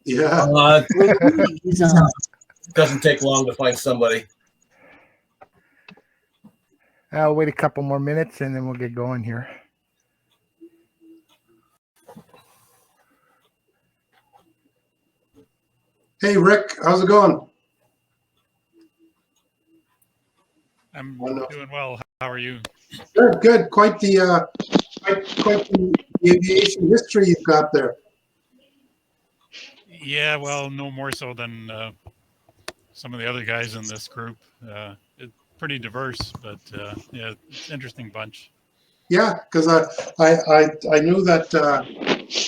Yeah. Doesn't take long to find somebody. I'll wait a couple more minutes and then we'll get going here. Hey, Rick, how's it going? I'm doing well. How are you? Good, good. Quite the aviation history you've got there. Yeah, well, no more so than some of the other guys in this group. It's pretty diverse, but yeah, it's an interesting bunch. Yeah, because I knew that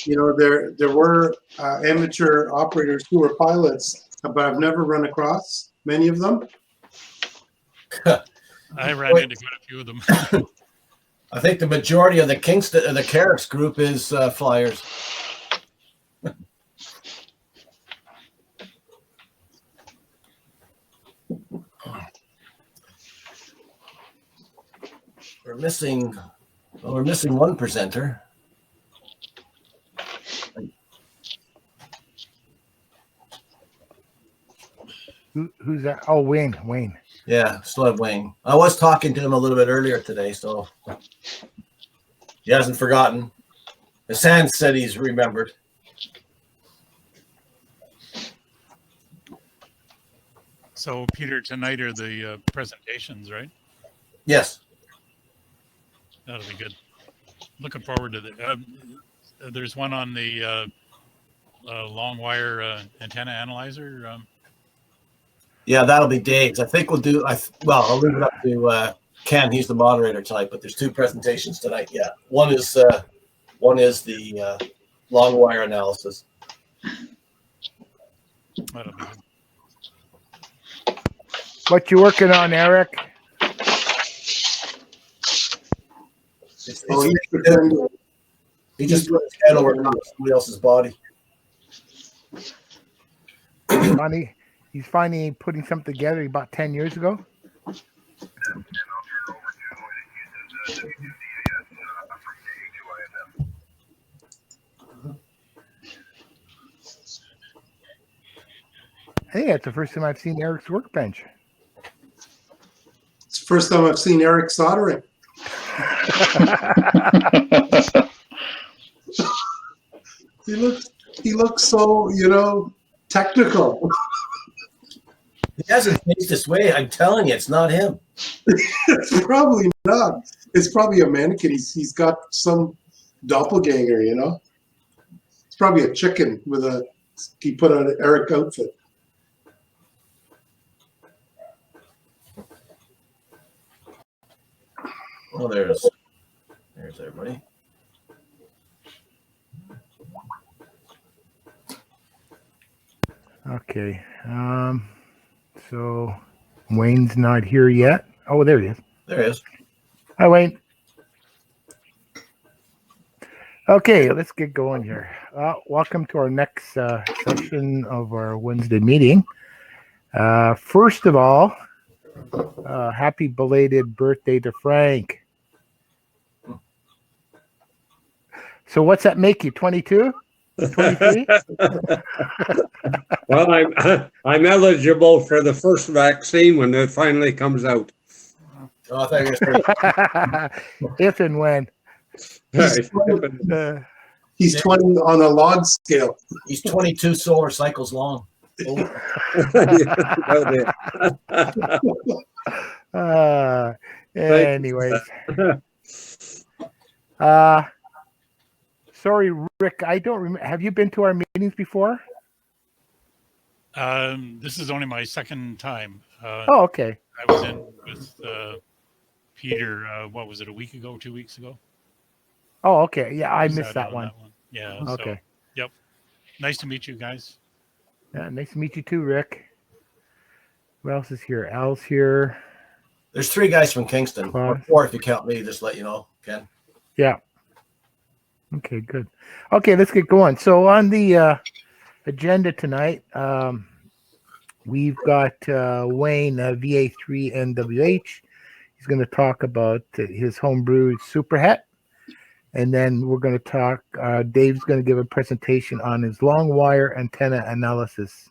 you know there were amateur operators who were pilots, but I've never run across many of them. I ran into quite a few of them. I think the majority of the Kingston, the Carrick's group is flyers. We're missing one presenter. Who's that? Oh, Wayne. Yeah, still have Wayne. I was talking to him a little bit earlier today, so he hasn't forgotten. His hand said he's remembered. So, Peter, tonight are the presentations, right? Yes. That'll be good. Looking forward to it. There's one on the long wire antenna analyzer. Yeah, that'll be Dave's. I think we'll do. I'll leave it up to Ken. He's the moderator tonight. But there's two presentations tonight. Yeah, one is the long wire analysis. That'll be good. What you working on, Eric? He just put his head over somebody else's body. Funny. He's finally putting something together about 10 years ago. I think that's the first time I've seen Eric's workbench. It's the first time I've seen Eric soldering. He looks so, technical. He hasn't faced this way. I'm telling you, it's not him. It's probably not. It's probably a mannequin. He's got some doppelganger, It's probably a chicken he put on an Eric outfit. Oh, there's everybody. Okay. So Wayne's not here yet. Oh, there he is. There he is. Hi, Wayne. Okay, let's get going here. Welcome to our next session of our Wednesday meeting. First of all, happy belated birthday to Frank. So what's that make you, 22? 23? Well, I'm eligible for the first vaccine when it finally comes out. Oh, I thought you were going to say. If and when. He's 20 on a log scale. He's 22 solar cycles long. Anyways. Sorry, Rick, I don't remember. Have you been to our meetings before? This is only my second time. Oh, okay. I was in with Peter, what was it, a week ago, 2 weeks ago? Oh, okay. Yeah, I missed that one. Yeah. Okay. So, yep. Nice to meet you guys. Yeah, nice to meet you too, Rick. Who else is here? Al's here. There's 3 guys from Kingston. Or 4 if you count me, just let you know, Ken. Yeah. Okay, good. Okay, let's get going. So on the agenda tonight, we've got Wayne, VA3NWH. He's going to talk about his homebrew super hat. And then we're going to talk, Dave's going to give a presentation on his long wire antenna analysis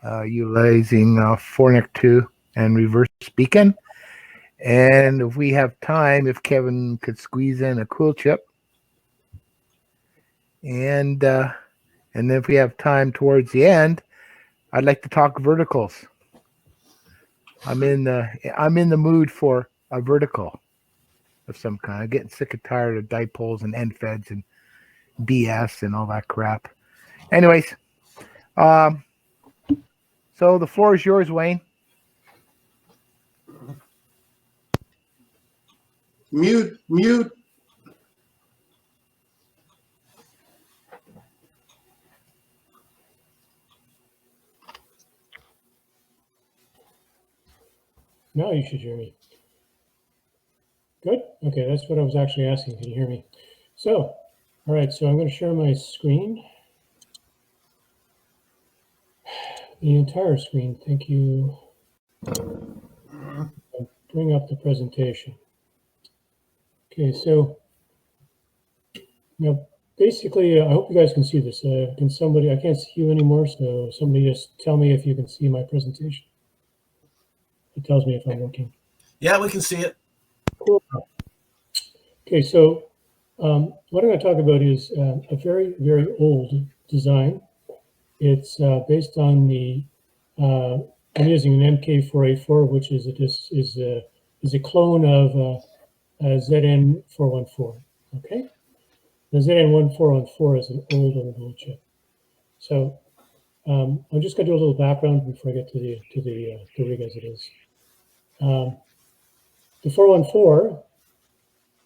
utilizing Fornik 2 and reverse beacon. And if we have time, if Kevin could squeeze in a cool chip. And then if we have time towards the end, I'd like to talk verticals. I'm in the mood for a vertical of some kind. I'm getting sick and tired of dipoles and end feds and BS and all that crap. Anyways, so the floor is yours, Wayne. Mute. Now you should hear me. Good. Okay, that's what I was actually asking. Can you hear me? So, all right. So I'm going to share my screen, the entire screen. Thank you. I'll bring up the presentation. Okay, so basically, I hope you guys can see this. Can somebody? I can't see you anymore, so somebody just tell me if you can see my presentation. It tells me if I'm working. Yeah, we can see it. Cool. Okay, so what I'm going to talk about is a very, very old design. It's based on the I'm using an MK484, which is a clone of ZN414. Okay, the ZN1414 is an old chip. So I'm just going to do a little background before I get to the rig as it is. The 414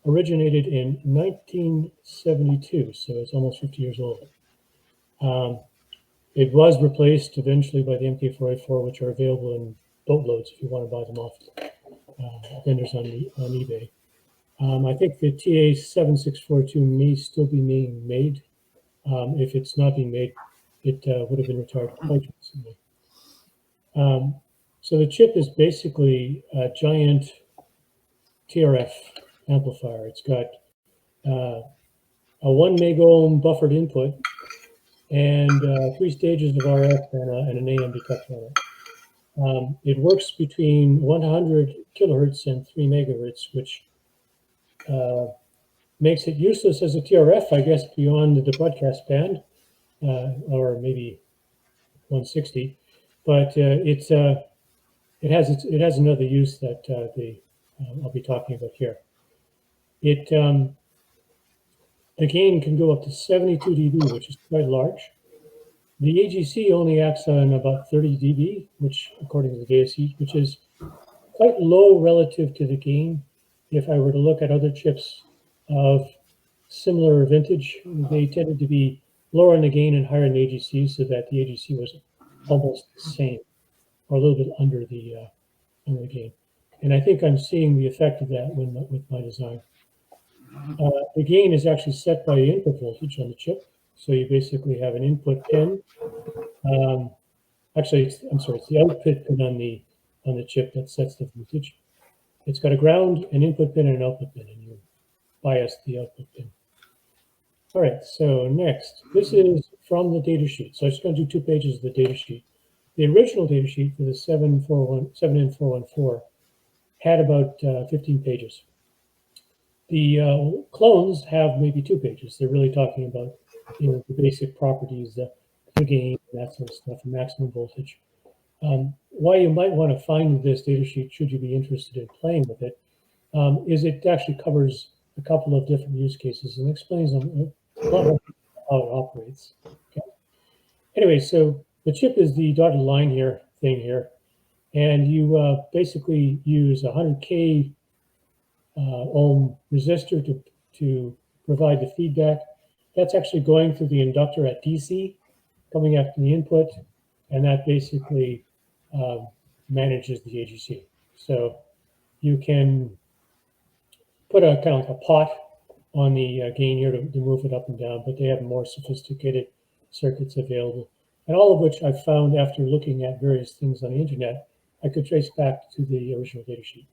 originated in 1972, so it's almost 50 years old. It was replaced eventually by the MK484, which are available in boatloads if you want to buy them off vendors on eBay. I think the TA7642 may still be being made. If it's not being made, it would have been retired quite recently. So the chip is basically a giant TRF amplifier. It's got a 1 megohm buffered input and 3 stages of RF and an AM detector on it. It works between 100 kilohertz and 3 megahertz, which makes it useless as a TRF, I guess, beyond the broadcast band, or maybe 160. But it has another use that I'll be talking about here. The gain can go up to 72 dB, which is quite large. The AGC only acts on about 30 dB, which, according to the data sheet, which is quite low relative to the gain. If I were to look at other chips of similar vintage, they tended to be lower in the gain and higher in the AGC, so that the AGC was almost the same, or a little bit under the gain. And I think I'm seeing the effect of that with my design. The gain is actually set by the input voltage on the chip. So you basically have an input pin. Actually, it's the output pin on the chip that sets the voltage. It's got a ground, an input pin, and an output pin, and you bias the output pin. All right, so next, this is from the data sheet. So I'm just going to do 2 pages of the data sheet. The original data sheet for the 7N414 had about 15 pages. The clones have maybe 2 pages. They're really talking about the basic properties, the gain, that sort of stuff, and maximum voltage. Why you might want to find this data sheet, should you be interested in playing with it, is it actually covers a couple of different use cases and explains them how it operates. Okay. Anyway, so the chip is the dotted line thing here, and you basically use a 100K ohm resistor to provide the feedback. That's actually going through the inductor at DC, coming after the input, and that basically manages the AGC. So you can put a kind of like a pot on the gain here to move it up and down, but they have more sophisticated circuits available, and all of which I found after looking at various things on the internet, I could trace back to the original data sheet.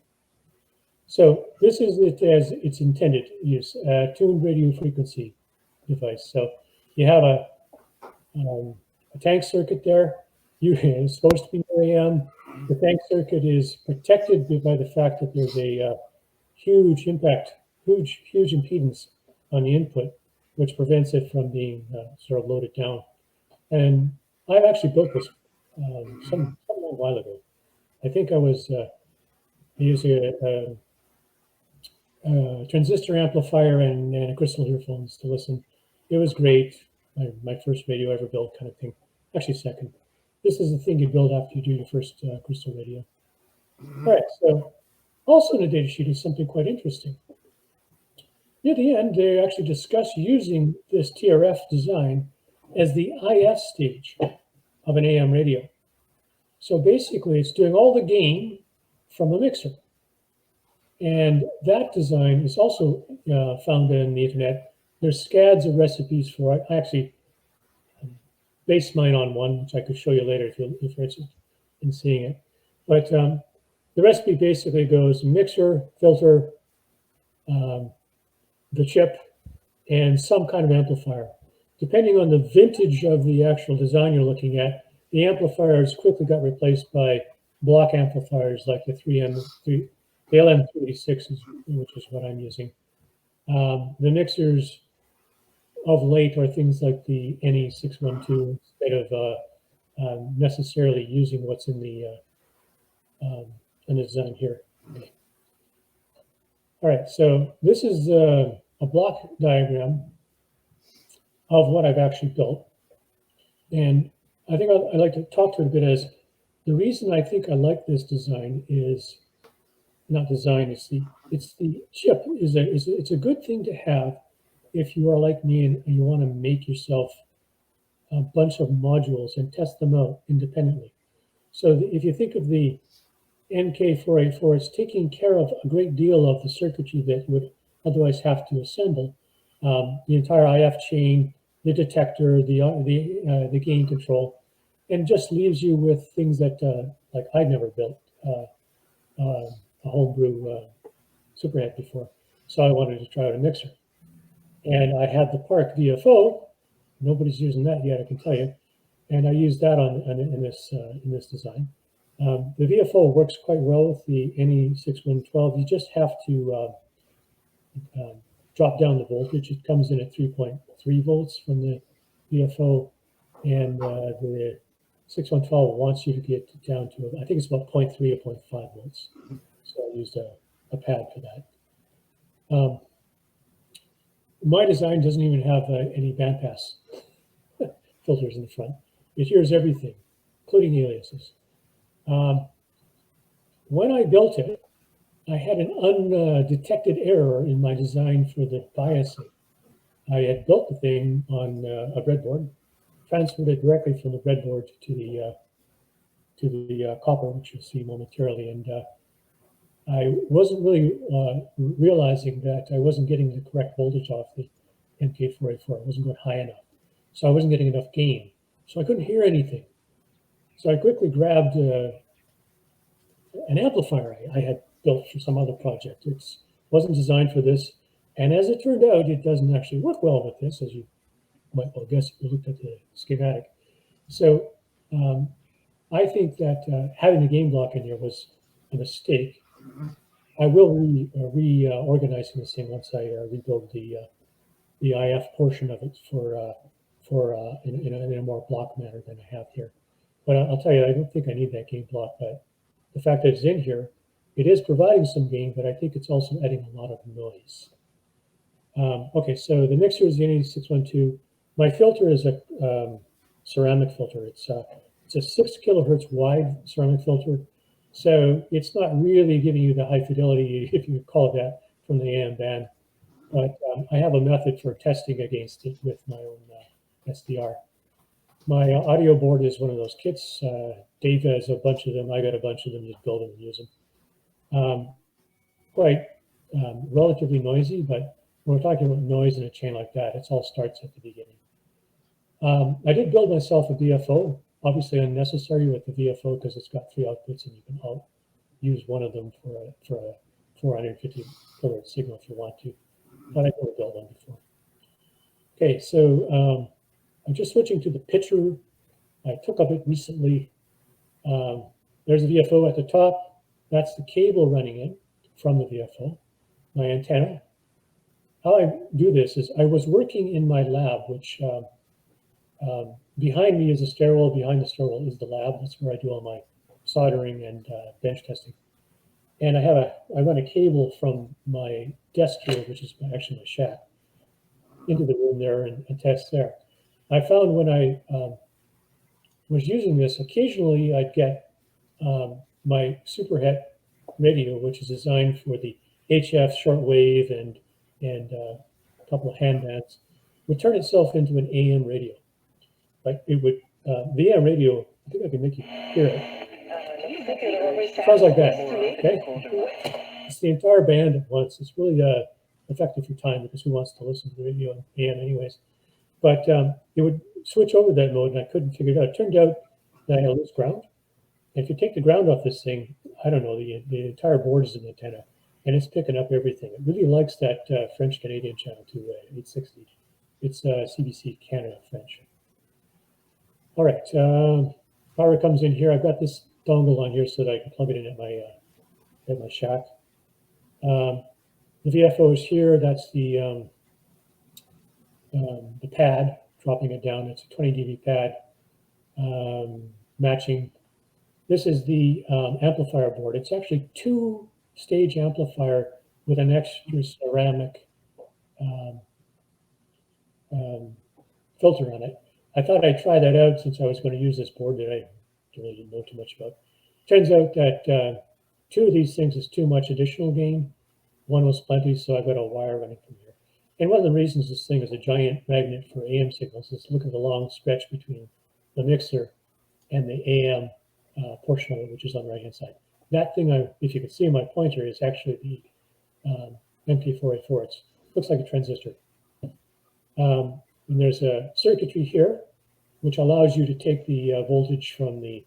So this is it as its intended use, a tuned radio frequency device. So you have a tank circuit there. It's supposed to be AM. The tank circuit is protected by the fact that there's a huge impedance on the input, which prevents it from being sort of loaded down. And I've actually built this some a while ago. I think I was using a transistor amplifier and crystal earphones to listen. It was great. My first radio I ever built, kind of thing. Actually, second. This is the thing you build after you do your first crystal radio. All right. So, also in the data sheet is something quite interesting. Near the end, they actually discuss using this TRF design as the IF stage of an AM radio. So basically, it's doing all the gain from a mixer. And that design is also found on the internet. There's scads of recipes for it. I actually based mine on one, which I could show you later if you're interested in seeing it. But the recipe basically goes mixer, filter, the chip, and some kind of amplifier. Depending on the vintage of the actual design you're looking at, the amplifiers quickly got replaced by block amplifiers like the the LM386, which is what I'm using. The mixers of late are things like the NE612 instead of necessarily using what's in the design here. All right, so this is a block diagram of what I've actually built. And I think I'd like to talk to it a bit as the reason I think I like this design is not design, it's the chip it's a good thing to have if you are like me and you want to make yourself a bunch of modules and test them out independently. So if you think of the NK484, it's taking care of a great deal of the circuitry that you would otherwise have to assemble. The entire IF chain, the detector, the gain control, and just leaves you with things that like I'd never built a homebrew superhead before. So I wanted to try out a mixer. And I had the PARC VFO. Nobody's using that yet, I can tell you. And I used that in this design. The VFO works quite well with the NE6112. You just have to drop down the voltage. It comes in at 3.3 volts from the VFO, and the 6112 wants you to get down to, I think it's about 0.3 or 0.5 volts. So I used a pad for that. My design doesn't even have any bandpass filters in the front. It hears everything, including aliases. When I built it, I had an undetected error in my design for the biasing. I had built the thing on a breadboard, transferred it directly from the breadboard to the copper, which you'll see momentarily, and I wasn't really realizing that I wasn't getting the correct voltage off the MK484. It wasn't going high enough, so I wasn't getting enough gain. So I couldn't hear anything. So I quickly grabbed an amplifier I had built for some other project. It wasn't designed for this. And as it turned out, it doesn't actually work well with this, as you might well guess if you looked at the schematic. So I think that having the gain block in here was a mistake. I will reorganizing this thing once I rebuild the IF portion of it in a more block manner than I have here. But I'll tell you, I don't think I need that gain block, but the fact that it's in here, it is providing some gain, but I think it's also adding a lot of noise. Okay, so the mixer is the NE612. My filter is a ceramic filter. It's a 6 kilohertz wide ceramic filter. So it's not really giving you the high fidelity, if you would call it that, from the AM band. But I have a method for testing against it with my own SDR. My audio board is one of those kits. Dave has a bunch of them. I got a bunch of them. Just build them and use them. Quite relatively noisy, but when we're talking about noise in a chain like that, it all starts at the beginning. I did build myself a VFO, obviously unnecessary with the VFO because it's got 3 outputs and you can use one of them for 450 kilohertz signal if you want to. But I've never built one before. Okay, so I'm just switching to the picture. I took up it recently. There's a VFO at the top. That's the cable running in from the VFO, my antenna. How I do this is I was working in my lab, which behind me is a stairwell. Behind the stairwell is the lab. That's where I do all my soldering and bench testing. And I run a cable from my desk here, which is actually my shack, into the room there and test there. I found when I was using this, occasionally I'd get my superhet radio, which is designed for the HF shortwave and a couple of hand bands, would turn itself into an AM radio. Like it would, the AM radio, I think I can make you hear it. Sounds like that, okay? It's the entire band at once. It's really effective for time because who wants to listen to the radio on AM anyways? But it would switch over that mode and I couldn't figure it out. It turned out that I lose ground. And if you take the ground off this thing, I don't know, the entire board is an antenna and it's picking up everything. It really likes that French-Canadian channel too, 860. It's CBC Canada French. All right, power comes in here. I've got this dongle on here so that I can plug it in at my shack. The VFO is here. That's the pad, dropping it down. It's a 20 dB pad, matching. This is the amplifier board. It's actually 2-stage amplifier with an extra ceramic filter on it. I thought I'd try that out since I was going to use this board that I really didn't know too much about. Turns out that 2 of these things is too much additional gain. 1 was plenty, so I got a wire running from here. And one of the reasons this thing is a giant magnet for AM signals is look at the long stretch between the mixer and the AM portion of it, which is on the right-hand side. That thing, if you can see my pointer, is actually the MK484. It looks like a transistor. And there's a circuitry here, which allows you to take the voltage from the,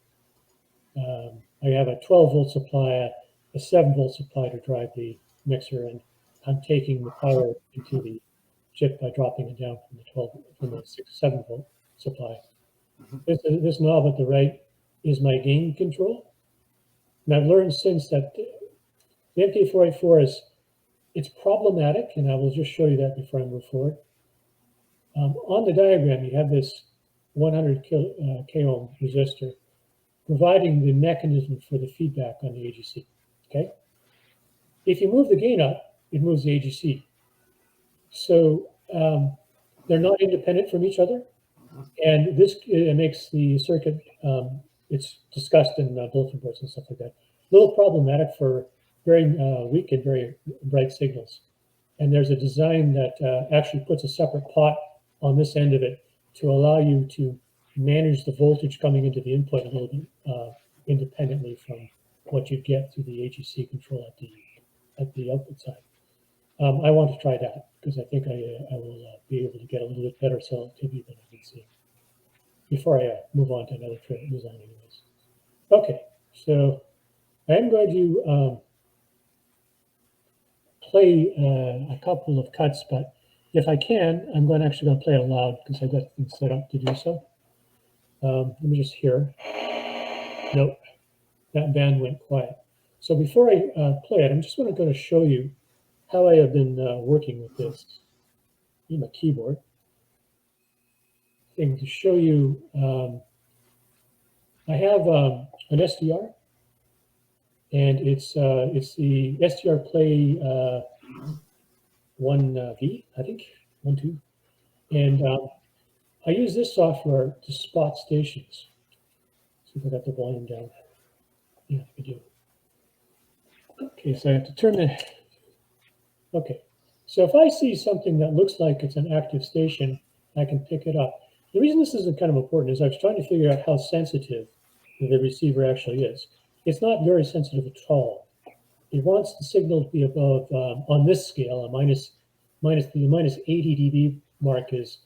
I have a 12-volt supply, a 7-volt supply to drive the mixer, and I'm taking the power into the chip by dropping it down from the 7-volt supply. This knob at the right is my gain control. And I've learned since that the MK484 it's problematic, and I will just show you that before I move forward. On the diagram, you have this 100 k ohm resistor providing the mechanism for the feedback on the AGC, okay? If you move the gain up, it moves the AGC. So they're not independent from each other. And this makes the circuit, it's discussed in bulletin boards and stuff like that, a little problematic for very weak and very bright signals. And there's a design that actually puts a separate pot on this end of it to allow you to manage the voltage coming into the input a little bit independently from what you get through the AGC control at the output side. I want to try that because I think I will be able to get a little bit better selectivity than I've been seeing before I move on to another design anyways. Okay, so I am going to play a couple of cuts, but if I can, I'm actually going to play it aloud because I've got things set up to do so. Let me just hear. Nope, that band went quiet. So before I play it, I'm just going to show you how I have been working with this. In my keyboard thing to show you. I have an SDR, and it's the SDR Play 1V, I think, 1.2, and I use this software to spot stations. See if I got the volume down. Yeah, I do. Okay, so I have to turn the. Okay, so if I see something that looks like it's an active station, I can pick it up. The reason this is kind of important is I was trying to figure out how sensitive the receiver actually is. It's not very sensitive at all. It wants the signal to be above, on this scale, the minus 80 dB mark is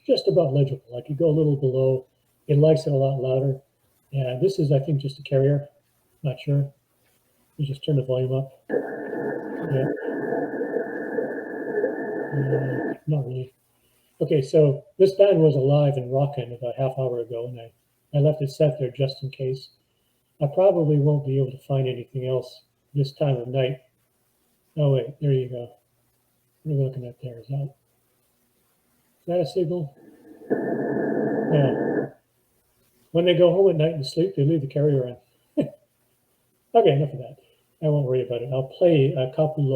just about legible. I could go a little below. It likes it a lot louder. This is, I think, just a carrier. Not sure. You just turn the volume up. Yeah. Not really. Okay, so this band was alive and rocking about half hour ago, and I left it set there just in case. I probably won't be able to find anything else this time of night. Oh wait, there you go. What are we looking at there? Is that a signal? Yeah. When they go home at night and sleep, they leave the carrier on. Okay, enough of that. I won't worry about it. I'll play a couple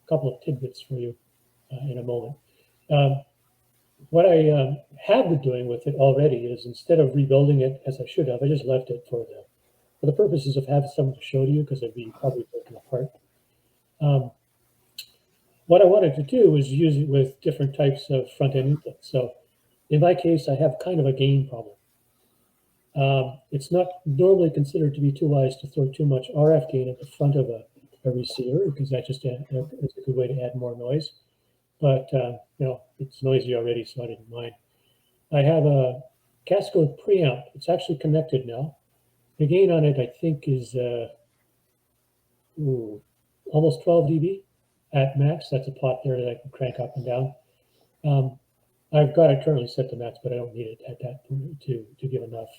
of tidbits for you in a moment. What I have been doing with it already is, instead of rebuilding it as I should have, I just left it for the purposes of having something to show to you, because it'd be probably broken apart. What I wanted to do was use it with different types of front-end inputs. So in my case, I have kind of a gain problem. It's not normally considered to be too wise to throw too much RF gain at the front of a receiver, because that just is a good way to add more noise. But it's noisy already, so I didn't mind. I have a Cascode preamp. It's actually connected now. The gain on it, I think, is almost 12 dB at max. That's a pot there that I can crank up and down. I've got it currently set to max, but I don't need it at that point to give enough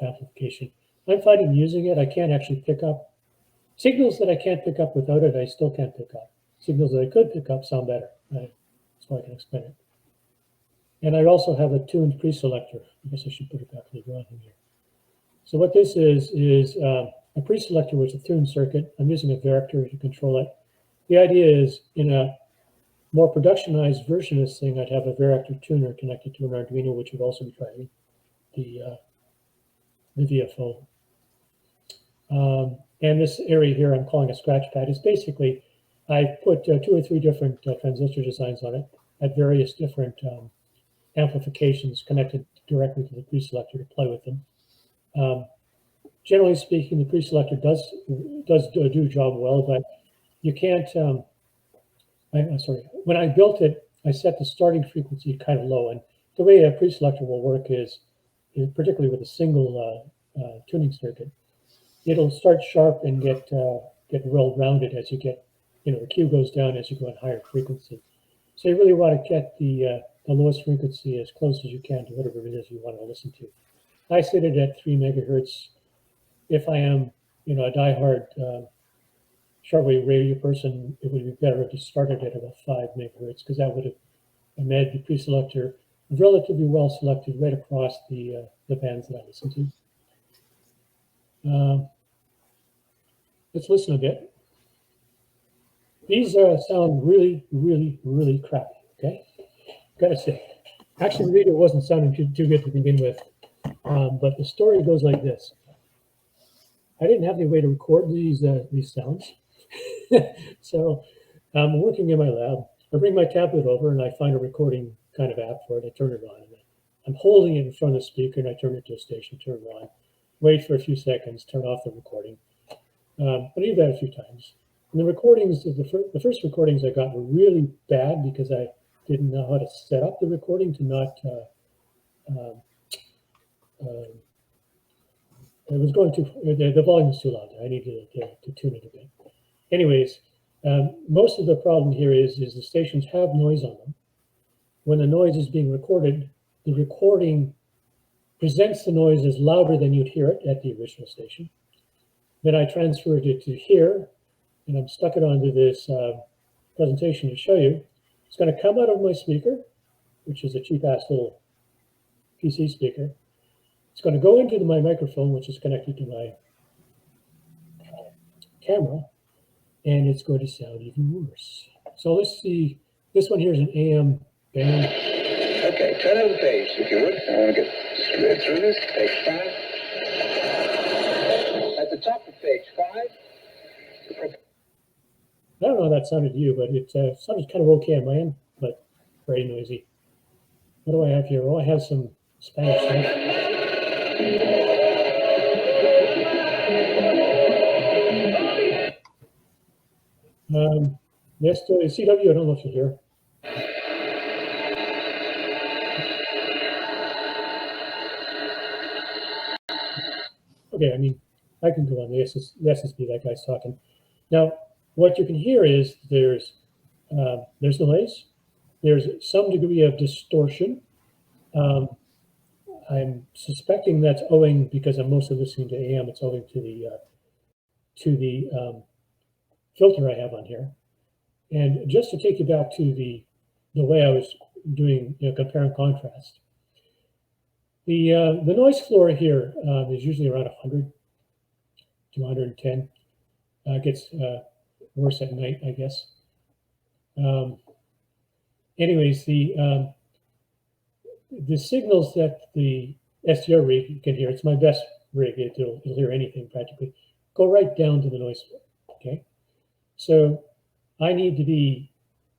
amplification. I'm finding using it, I can't actually pick up signals that I can't pick up without it. I still can't pick up signals that I could pick up. Sound better. So I can explain it. And I also have a tuned preselector. I guess I should put it back in the drawing here. So what this is a preselector with a tuned circuit. I'm using a Varactor to control it. The idea is, in a more productionized version of this thing, I'd have a Varactor tuner connected to an Arduino, which would also be driving the VFO. And this area here I'm calling a scratch pad is basically, I put 2 or 3 different transistor designs on it at various different amplifications connected directly to the preselector to play with them. Generally speaking, the preselector does do a job well, but you can't, I'm sorry, when I built it, I set the starting frequency kind of low, and the way a preselector will work is particularly with a single tuning circuit, it'll start sharp and get real rounded as you get, the Q goes down as you go in higher frequency. So you really want to get the lowest frequency as close as you can to whatever it is you want to listen to. I set it at 3 megahertz. If I am, a diehard shortwave radio person, it would be better if you started at about 5 megahertz, because that would have made the preselector relatively well selected right across the bands that I listen to. Let's listen a bit. These sound really, really, really crappy, okay? Gotta say. Actually, the radio wasn't sounding too good to begin with, but the story goes like this. I didn't have any way to record these sounds. So I'm working in my lab. I bring my tablet over and I find a recording kind of app for it. I turn it on. And I'm holding it in front of the speaker and I turn it to a station, turn it on, wait for a few seconds, turn off the recording. I did that a few times. And the recordings, the first recordings I got were really bad because I didn't know how to set up the recording to not, it was going too, the volume was too loud. I needed to tune it a bit. Anyways, most of the problem here is the stations have noise on them. When the noise is being recorded, the recording presents the noise as louder than you'd hear it at the original station. Then I transferred it to here, and I'm stuck it onto this presentation to show you. It's going to come out of my speaker, which is a cheap-ass little PC speaker. It's going to go into my microphone, which is connected to my camera, and it's going to sound even worse. So let's see. This one here is an AM band. Okay, turn over the page, if you would. I want to get straight through this. Page 5. At the top of page 5. I don't know how that sounded to you, but it sounded kind of okay on my end, but very noisy. What do I have here? Oh, I have some Spanish stuff. Yes, CW, I don't know if you're here. Okay, I mean, I can go on the SSB, that guy's talking. Now, what you can hear is there's noise, there's some degree of distortion. I'm suspecting that's owing, because I'm mostly listening to AM, it's owing to the filter I have on here. And just to take you back to the way I was doing, compare and contrast. The noise floor here is usually around 100 to 110. It gets worse at night, I guess. Anyways, the signals that the SDR rig can hear, it's my best rig, it'll hear anything practically, go right down to the noise floor, okay? So I need to be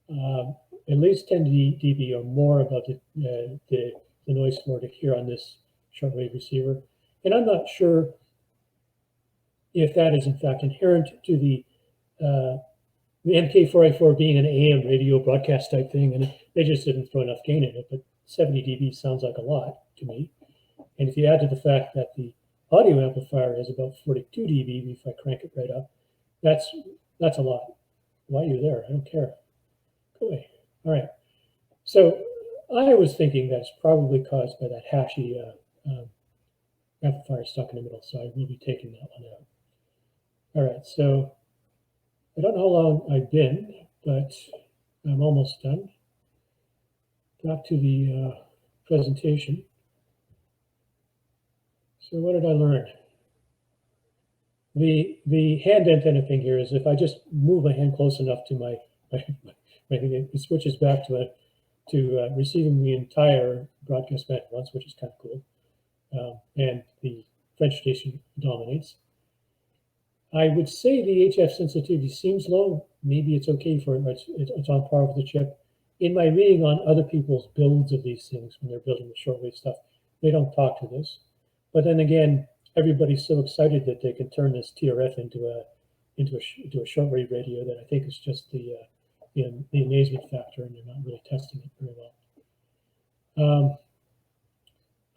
at least 10 dB or more above the noise floor to hear on this shortwave receiver. And I'm not sure if that is in fact inherent to the MK4A4 being an AM radio broadcast type thing, and they just didn't throw enough gain in it, but 70 dB sounds like a lot to me. And if you add to the fact that the audio amplifier is about 42 dB, if I crank it right up, that's a lot. Why are you there? I don't care. Go away. All right. So I was thinking that's probably caused by that hashy amplifier stuck in the middle, so I will be taking that one out. All right, so I don't know how long I've been, but I'm almost done. Back to the presentation. So what did I learn? The hand antenna thing here is if I just move my hand close enough to my thing, it switches back to receiving the entire broadcast band at once, which is kind of cool. And the French station dominates. I would say the HF sensitivity seems low. Maybe it's okay for it's on par with the chip. In my reading on other people's builds of these things when they're building the shortwave stuff, they don't talk to this. But then again, everybody's so excited that they can turn this TRF into a shortwave radio that I think it's just the amazement factor, and they're not really testing it very well.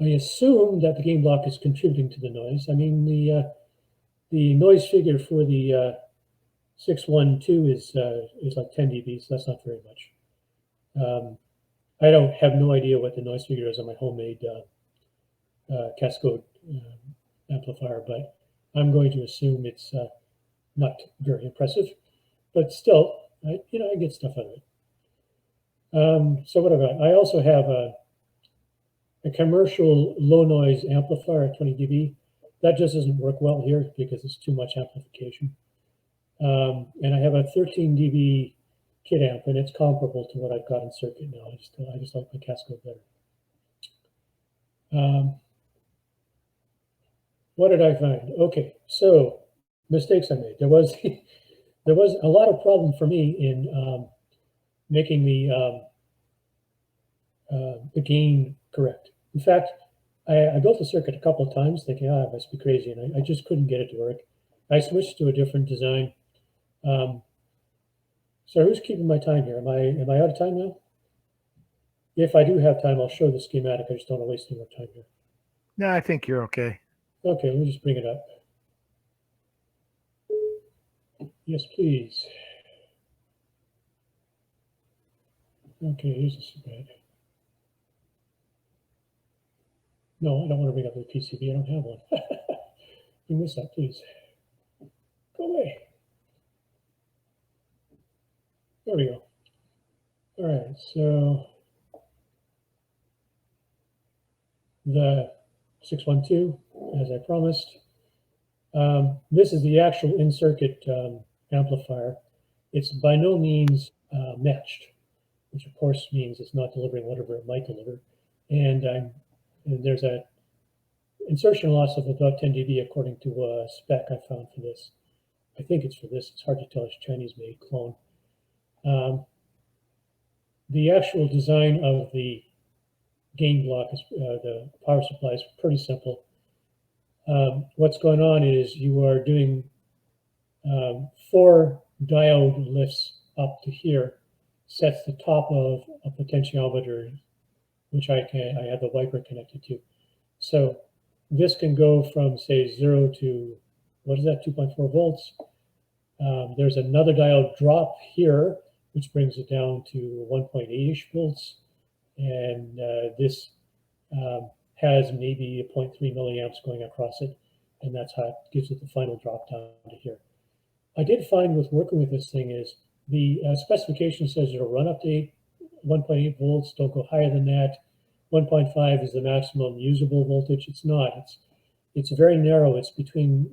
I assume that the gain block is contributing to the noise. I mean, the noise figure for the 612 is like 10 dB, so that's not very much. I don't have no idea what the noise figure is on my homemade Cascode amplifier, but I'm going to assume it's not very impressive. But still, I get stuff out of it. So what about? I also have a commercial low noise amplifier at 20 dB. That just doesn't work well here because it's too much amplification. And I have a 13 dB kit amp, and it's comparable to what I've got in circuit now. I just like my Cascode better. What did I find? Okay, so mistakes I made. There was a lot of problem for me in making the gain correct. In fact, I built the circuit a couple of times thinking, it must be crazy, and I just couldn't get it to work. I switched to a different design. So who's keeping my time here? Am I out of time now? If I do have time, I'll show the schematic. I just don't want to waste any more time here. No, I think you're okay. Okay, let me just bring it up. Yes, please. Okay, here's the schematic. No, I don't want to bring up the PCB. I don't have one. Bring this up, please. Go away. There we go. All right, so the 612, as I promised. This is the actual in-circuit amplifier. It's by no means matched, which of course means it's not delivering whatever it might deliver. And there's a insertion loss of about 10 dB according to a spec I found for this. I think it's for this. It's hard to tell. It's a Chinese-made clone. The actual design of the gain block is the power supply is pretty simple. What's going on is you are doing 4 diode lifts up to here, sets the top of a potentiometer, which I have the wiper connected to. So this can go from say 0 to, what is that, 2.4 volts. There's another diode drop here, which brings it down to 1.8-ish volts. And this has maybe a 0.3 milliamps going across it. And that's how it gives it the final drop down to here. I did find with working with this thing is the specification says it'll run up to 1.8 volts, don't go higher than that. 1.5 is the maximum usable voltage. It's not. It's very narrow. It's between,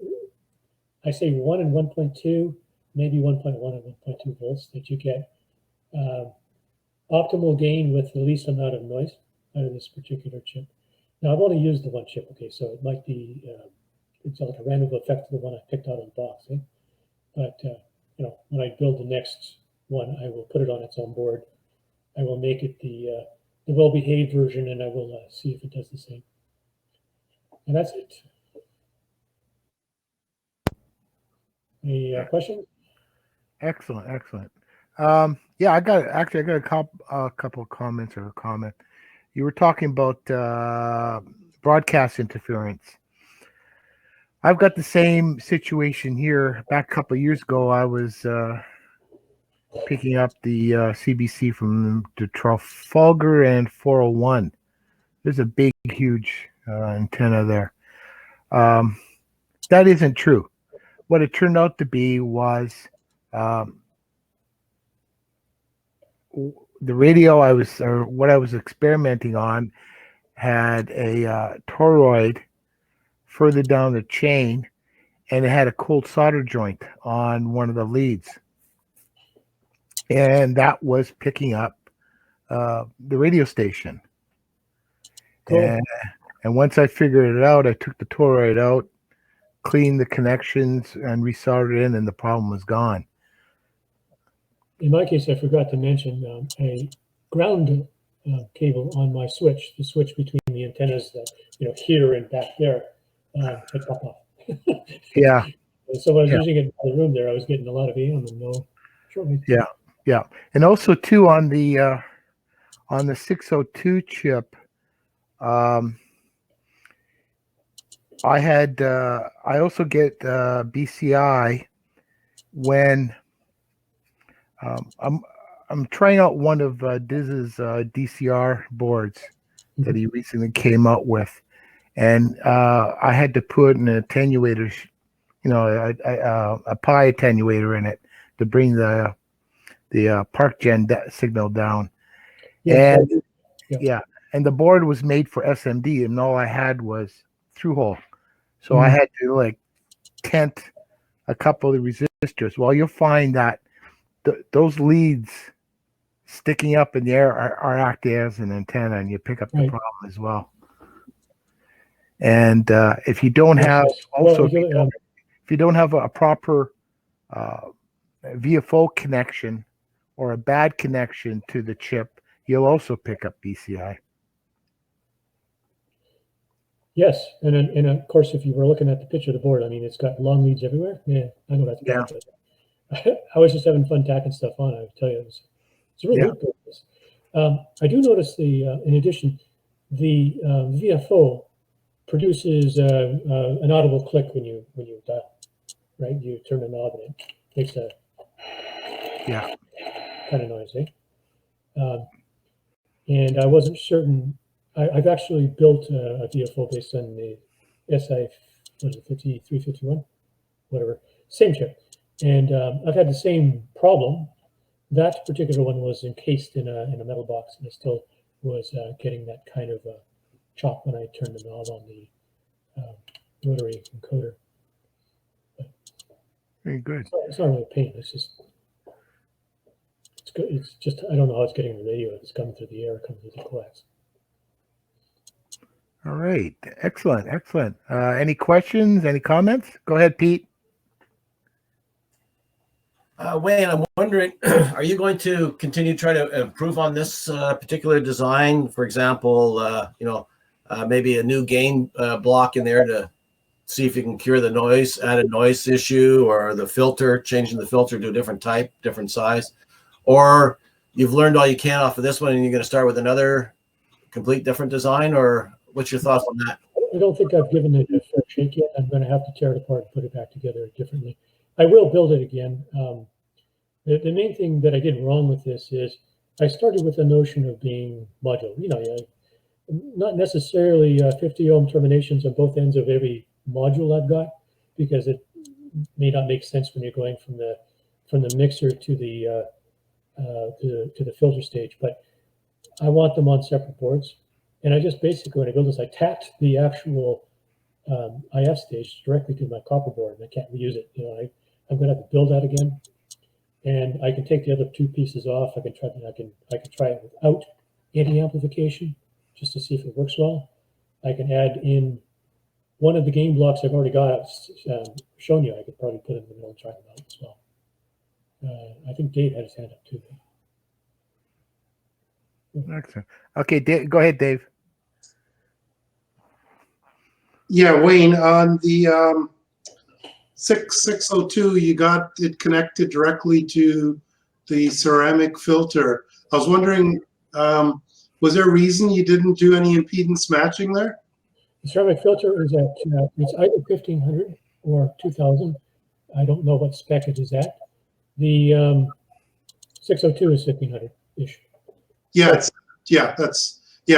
I say 1 and 1.2, maybe 1.1 and 1.2 volts that you get. Optimal gain with the least amount of noise out of this particular chip. Now, I've only used the one chip, okay, so it might be, it's like a random effect to the one I picked out of the box. Eh? But, you know, when I build the next one, I will put it on its own board. I will make it the well-behaved version, and I will see if it does the same. And that's it. Any questions? Excellent, excellent. Yeah, I got a couple of comments or a comment. You were talking about broadcast interference. I've got the same situation here. Back a couple of years ago, I was picking up the CBC from the Trafalgar and 401. There's a big, huge antenna there. That isn't true. What it turned out to be was the radio what I was experimenting on had a toroid further down the chain, and it had a cold solder joint on one of the leads, and that was picking up the radio station. Cool. And once I figured it out, I took the toroid out, cleaned the connections, and resoldered it in, and the problem was gone. In my case, I forgot to mention a ground cable on my switch, the switch between the antennas that, you know, here and back there, had popped off. Yeah. And so when I was using it in the room there, I was getting a lot of AM and no shortwave. Yeah, yeah. And also too on the 602 chip, I also get BCI when I'm trying out one of Diz's DCR boards that he recently came out with, and I had to put an attenuator, you know, a pi attenuator in it to bring the PARC Gen signal down. Yeah, and and the board was made for SMD, and all I had was through hole, so I had to like tent a couple of resistors. Well, you'll find that those leads sticking up in the air are acting as an antenna, and you pick up the problem as well. And if you don't have if you don't have a proper VFO connection or a bad connection to the chip, you'll also pick up BCI. Yes, and of course, if you were looking at the picture of the board, I mean, it's got long leads everywhere. Yeah, I know that's bad. Yeah. I was just having fun tacking stuff on. I would tell you, it's a really good purpose. I do notice in addition, the VFO produces an audible click when you dial, right? You turn the knob and it makes a kind of noise, eh? And I wasn't certain. I've actually built a VFO based on the SI 5351, whatever, same chip. And I've had the same problem. That particular one was encased in a metal box, and I still was getting that kind of chop when I turned the knob on the rotary encoder. But very good. It's not really a pain. It's just it's good. It's just I don't know how it's getting the radio. If it's coming through the air, or coming through the coax. All right, excellent, excellent. Any questions? Any comments? Go ahead, Pete. Wayne, I'm wondering, are you going to continue to try to improve on this particular design? For example, maybe a new gain block in there to see if you can cure the noise, add a noise issue, or the filter, changing the filter to a different type, different size, or you've learned all you can off of this one and you're going to start with another complete different design, or what's your thoughts on that? I don't think I've given it a fair shake yet. I'm going to have to tear it apart and put it back together differently. I will build it again. The main thing that I did wrong with this is I started with the notion of being modular. You know, not necessarily 50 ohm terminations on both ends of every module I've got, because it may not make sense when you're going from the mixer to the filter stage. But I want them on separate boards, and I just basically, when I build this, I tacked the actual IF stage directly to my copper board, and I can't reuse it. You know, I'm going to have to build that again, and I can take the other two pieces off. I can try it without any amplification, just to see if it works well. I can add in one of the game blocks I've already got shown you. I could probably put it in the middle and try it out as well. I think Dave had his hand up too. Excellent. Okay, Dave, go ahead, Dave. Yeah, Wayne, on the 602, you got it connected directly to the ceramic filter. I was wondering, was there a reason you didn't do any impedance matching there? The ceramic filter is at it's either 1500 or 2000. I don't know what spec it is at. The 602 is 1500 ish. Yeah,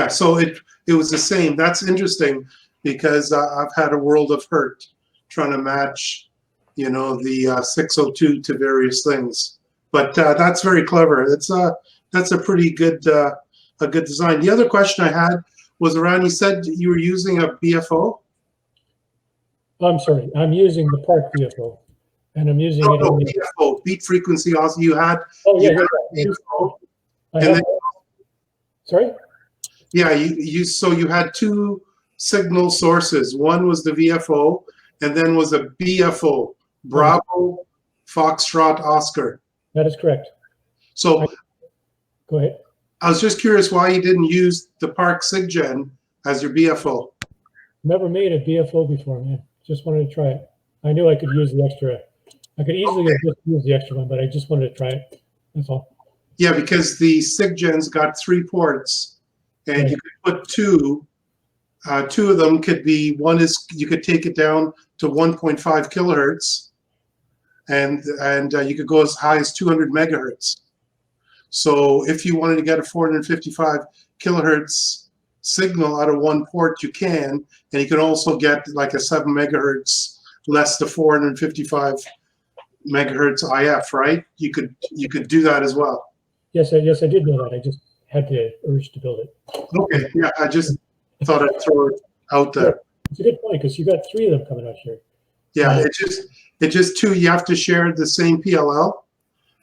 so it was the same. That's interesting, because I've had a world of hurt trying to match, you know, the 602 to various things. But that's very clever. That's a pretty good a good design. The other question I had was around, you said you were using a BFO? I'm sorry, I'm using the PARC BFO, and I'm using it. No, BFO, beat frequency. Also, you had. Oh yeah, BFO, I and have, then, sorry. yeah, so you had two signal sources. One was the VFO, and then was a BFO, Bravo, Foxtrot, Oscar. That is correct. So Go ahead. I was just curious why you didn't use the PARC SIGGEN as your BFO. Never made a BFO before, man. Just wanted to try it. I knew I could use the extra. I could easily have just used the extra one, but I just wanted to try it. That's all. Yeah, because the SIGGEN's got 3 ports, and Right. you could put two. Two of them could be, one is you could take it down to 1.5 kilohertz, and you could go as high as 200 megahertz. So if you wanted to get a 455 kilohertz signal out of one port, you can, and you can also get like a 7 megahertz less the 455 megahertz IF, right? You could do that as well. Yes, I did know that. I just had the urge to build it. Okay, yeah, I just thought I'd throw it out there. It's a good point, because you got 3 of them coming out here. Yeah, it's just two. You have to share the same PLL,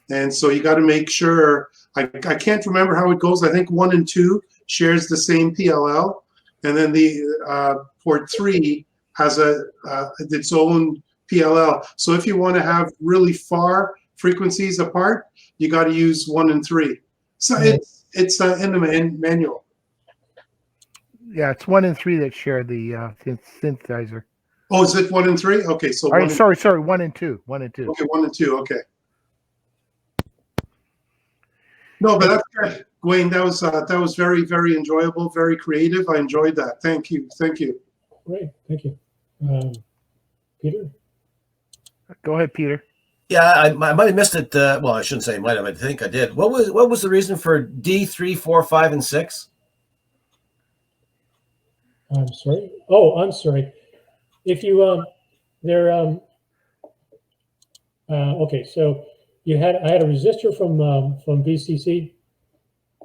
and so you got to make sure. I can't remember how it goes. I think 1 and 2 shares the same PLL, and then the port 3 has its own PLL. So if you want to have really far frequencies apart, you got to use 1 and 3. So it's in the manual. Yeah, it's 1 and 3 that share the synthesizer. Oh, is it 1 and 3? Okay, so All right, sorry, 1 and 2. 1 and 2. Okay, 1 and 2. Okay. No, but that's good, Wayne. That was very, very enjoyable, very creative. I enjoyed that. Thank you. Great, thank you. Peter? Go ahead, Peter. Yeah, I might have missed it. Well, I shouldn't say might have. I think I did. What was the reason for D3, 4, 5, and 6? I'm sorry. Oh, I'm sorry. If you okay, so I had a resistor from VCC,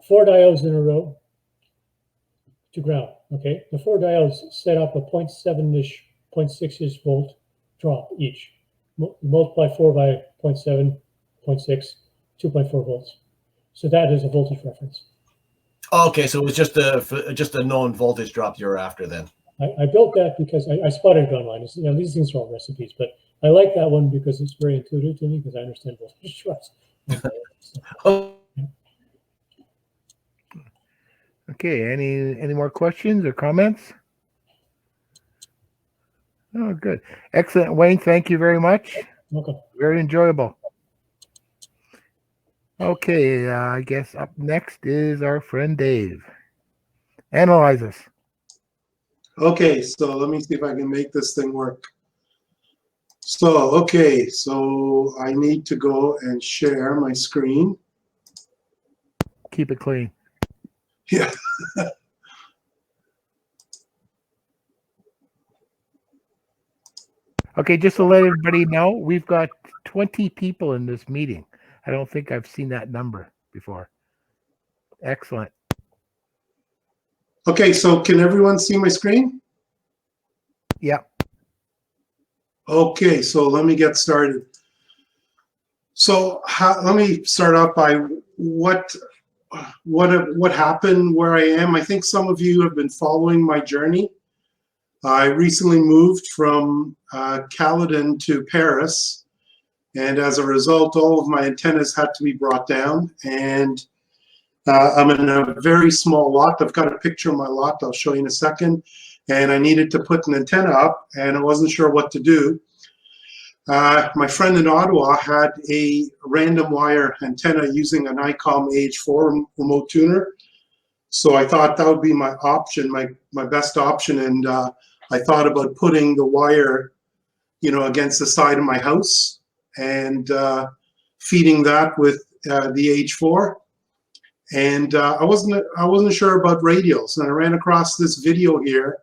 4 diodes in a row to ground. Okay, the 4 diodes set up a 0.7-ish, 0.6-ish volt drop each. Multiply 4 by 0.7, 0.6, 2.4 volts. So that is a voltage reference. Okay, so it was just a known voltage drop you were after then. I built that because I spotted it online. You know, these things are all recipes, but I like that one because it's very intuitive to me because I understand voltage drops. Oh, Okay, any more questions or comments? Oh, good. Excellent, Wayne. Thank you very much. Welcome. Very enjoyable. Okay, I guess up next is our friend Dave. Analyze us. Okay, so let me see if I can make this thing work. So, okay, so I need to go and share my screen. Keep it clean. Yeah. Okay, just to let everybody know, we've got 20 people in this meeting. I don't think I've seen that number before. Excellent. Okay, so can everyone see my screen? Yeah. Okay, so let me get started. So let me start off by what happened, where I am. I think some of you have been following my journey. I recently moved from Caledon to Paris, and as a result, all of my antennas had to be brought down. And I'm in a very small lot. I've got a picture of my lot I'll show you in a second. And I needed to put an antenna up, and I wasn't sure what to do. My friend in Ottawa had a random wire antenna using an ICOM AH4 remote tuner. So I thought that would be my option, my best option. And I thought about putting the wire, against the side of my house and feeding that with the H4. And I wasn't sure about radials, and I ran across this video here.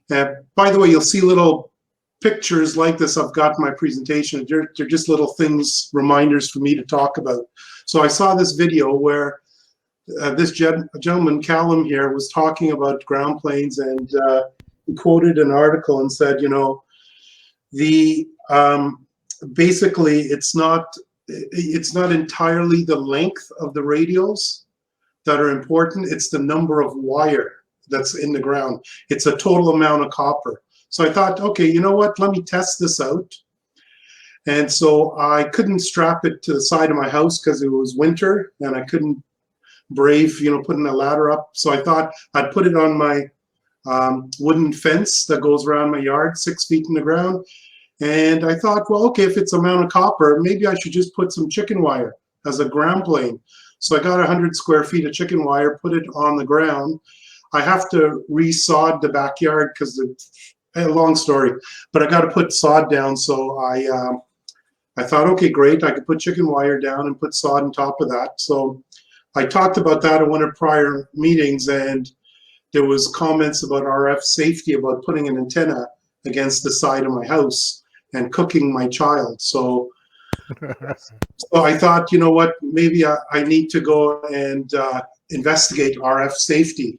By the way, you'll see little pictures like this I've got in my presentation. They're just little things, reminders for me to talk about. So I saw this video where this gentleman, Callum here, was talking about ground planes, and he quoted an article and said, basically it's not entirely the length of the radials that are important, it's the number of wire that's in the ground. It's a total amount of copper. So I thought, okay, you know what, let me test this out. And so I couldn't strap it to the side of my house because it was winter and I couldn't brave, putting a ladder up. So I thought I'd put it on my wooden fence that goes around my yard, 6 feet in the ground. And I thought, well, okay, if it's a amount of copper, maybe I should just put some chicken wire as a ground plane. So I got 100 square feet of chicken wire, put it on the ground. I have to re-sod the backyard because long story, but I got to put sod down. So I thought, okay, great. I could put chicken wire down and put sod on top of that. So I talked about that in one of prior meetings, and there was comments about RF safety, about putting an antenna against the side of my house and cooking my child. So I thought, you know what, maybe I need to go and investigate RF safety.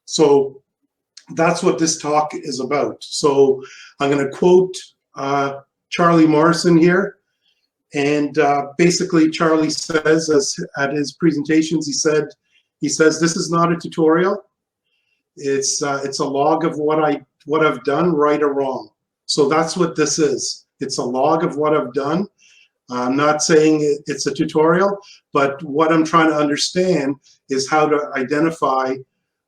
So that's what this talk is about. So I'm going to quote Charlie Morrison here. And basically Charlie says, at his presentations, he says, this is not a tutorial. It's a log of what I've done, right or wrong. So that's what this is. It's a log of what I've done. I'm not saying it's a tutorial, but what I'm trying to understand is how to identify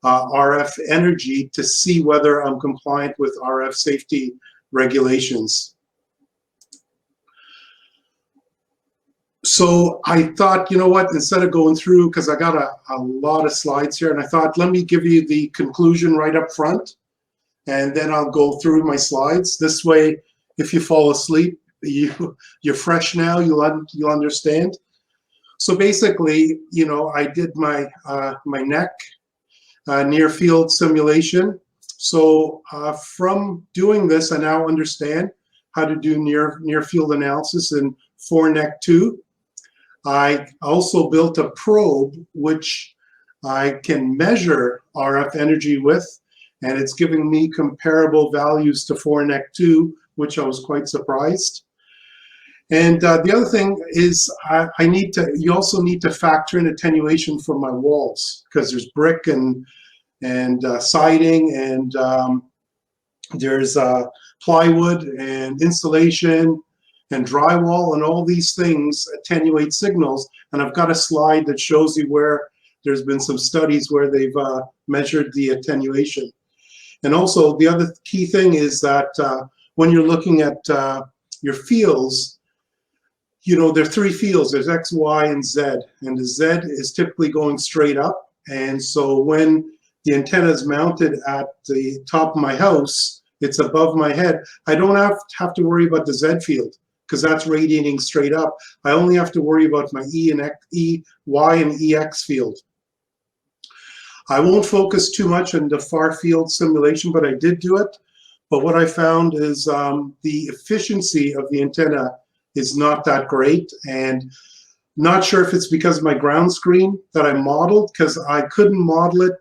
RF energy to see whether I'm compliant with RF safety regulations. So I thought, you know what, instead of going through, because I got a lot of slides here, and I thought, let me give you the conclusion right up front, and then I'll go through my slides. This way, if you fall asleep, you're fresh now, you'll understand. So basically, I did my neck near field simulation. So from doing this, I now understand how to do near field analysis in 4NEC2. I also built a probe which I can measure RF energy with, and it's giving me comparable values to 4NEC2, which I was quite surprised. And the other thing is you also need to factor in attenuation for my walls, because there's brick and siding, and there's plywood and insulation and drywall, and all these things attenuate signals. And I've got a slide that shows you where there's been some studies where they've measured the attenuation. And also the other key thing is that when you're looking at your fields, there are 3 fields. There's X, Y, and Z. And the Z is typically going straight up. And so when the antenna is mounted at the top of my house, it's above my head, I don't have to worry about the Z field because that's radiating straight up. I only have to worry about my Y and EX field. I won't focus too much on the far field simulation, but I did do it. But what I found is the efficiency of the antenna is not that great, and not sure if it's because of my ground screen that I modeled, because I couldn't model it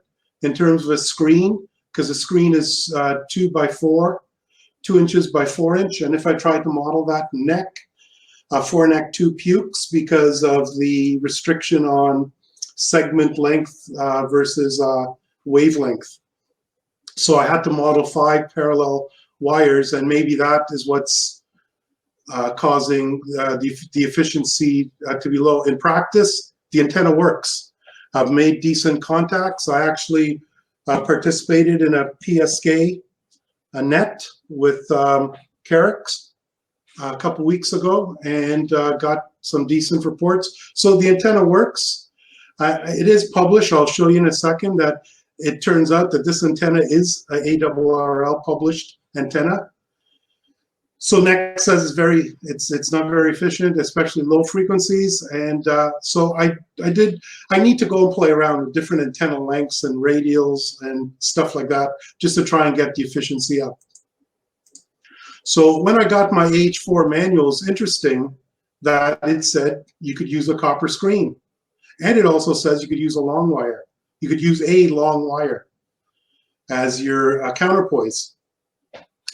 in terms of a screen, because the screen is 2 inches by 4 inch, and if I tried to model that neck, 4 neck 2 pukes because of the restriction on segment length versus wavelength. So I had to model 5 parallel wires, and maybe that is what's causing the efficiency to be low. In practice, the antenna works. I've made decent contacts. I actually participated in a PSK net with Carrick's a couple weeks ago and got some decent reports. So the antenna works. It is published. I'll show you in a second that it turns out that this antenna is a ARRL published antenna. So NEC says it's not very efficient, especially low frequencies, and so I need to go and play around with different antenna lengths and radials and stuff like that just to try and get the efficiency up. So when I got my H4 manual, it's interesting that it said you could use a copper screen, and it also says you could use a long wire. You could use a long wire as your counterpoise.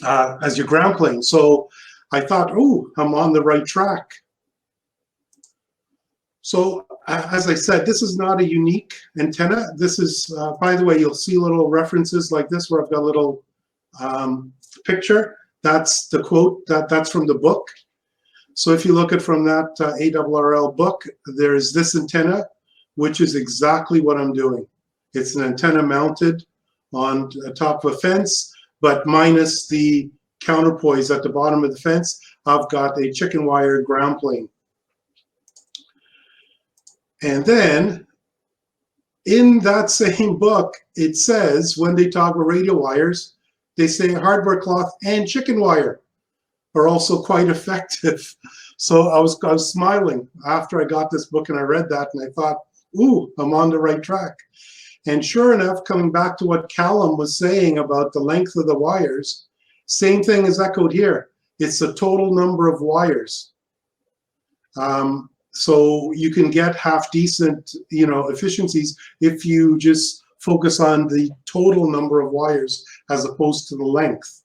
As your ground plane. So I thought, oh, I'm on the right track. So as I said, this is not a unique antenna. This is, by the way, you'll see little references like this where I've got a little picture. That's the quote, that's from the book. So if you look at from that ARRL book, there's this antenna, which is exactly what I'm doing. It's an antenna mounted on top of a fence, but minus the counterpoise at the bottom of the fence. I've got a chicken wire ground plane. And then in that same book, it says when they talk about radio wires, they say hardware cloth and chicken wire are also quite effective. So I was smiling after I got this book and I read that and I thought, ooh, I'm on the right track. And sure enough, coming back to what Callum was saying about the length of the wires, same thing is echoed here. It's the total number of wires. So you can get half decent, efficiencies if you just focus on the total number of wires as opposed to the length.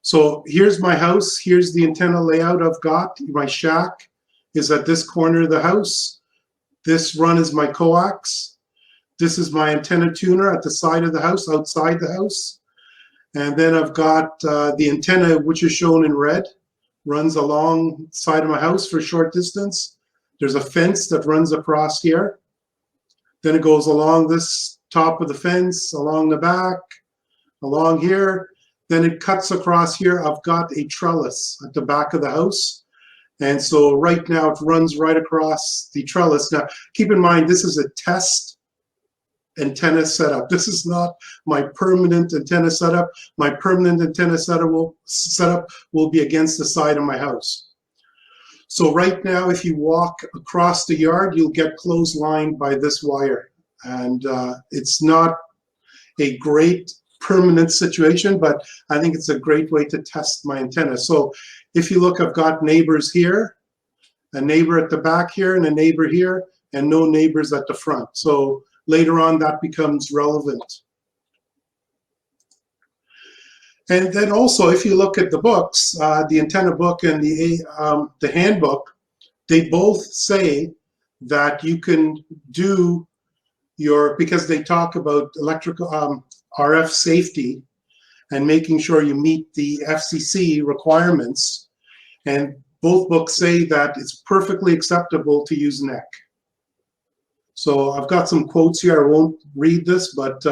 So here's my house. Here's the antenna layout I've got. My shack is at this corner of the house. This run is my coax. This is my antenna tuner at the side of the house, outside the house. And then I've got the antenna, which is shown in red, runs along the side of my house for a short distance. There's a fence that runs across here. Then it goes along this top of the fence, along the back, along here. Then it cuts across here. I've got a trellis at the back of the house. And so right now it runs right across the trellis. Now, keep in mind, this is a test antenna setup. This is not my permanent antenna setup. My permanent antenna setup will be against the side of my house. So right now, if you walk across the yard, you'll get clotheslined by this wire. And it's not a great permanent situation, but I think it's a great way to test my antenna. So if you look, I've got neighbors here, a neighbor at the back here, and a neighbor here, and no neighbors at the front. So later on, that becomes relevant. And then also, if you look at the books, the antenna book and the handbook, they both say that you can do because they talk about electrical RF safety and making sure you meet the FCC requirements. And both books say that it's perfectly acceptable to use NEC. So I've got some quotes here. I won't read this, but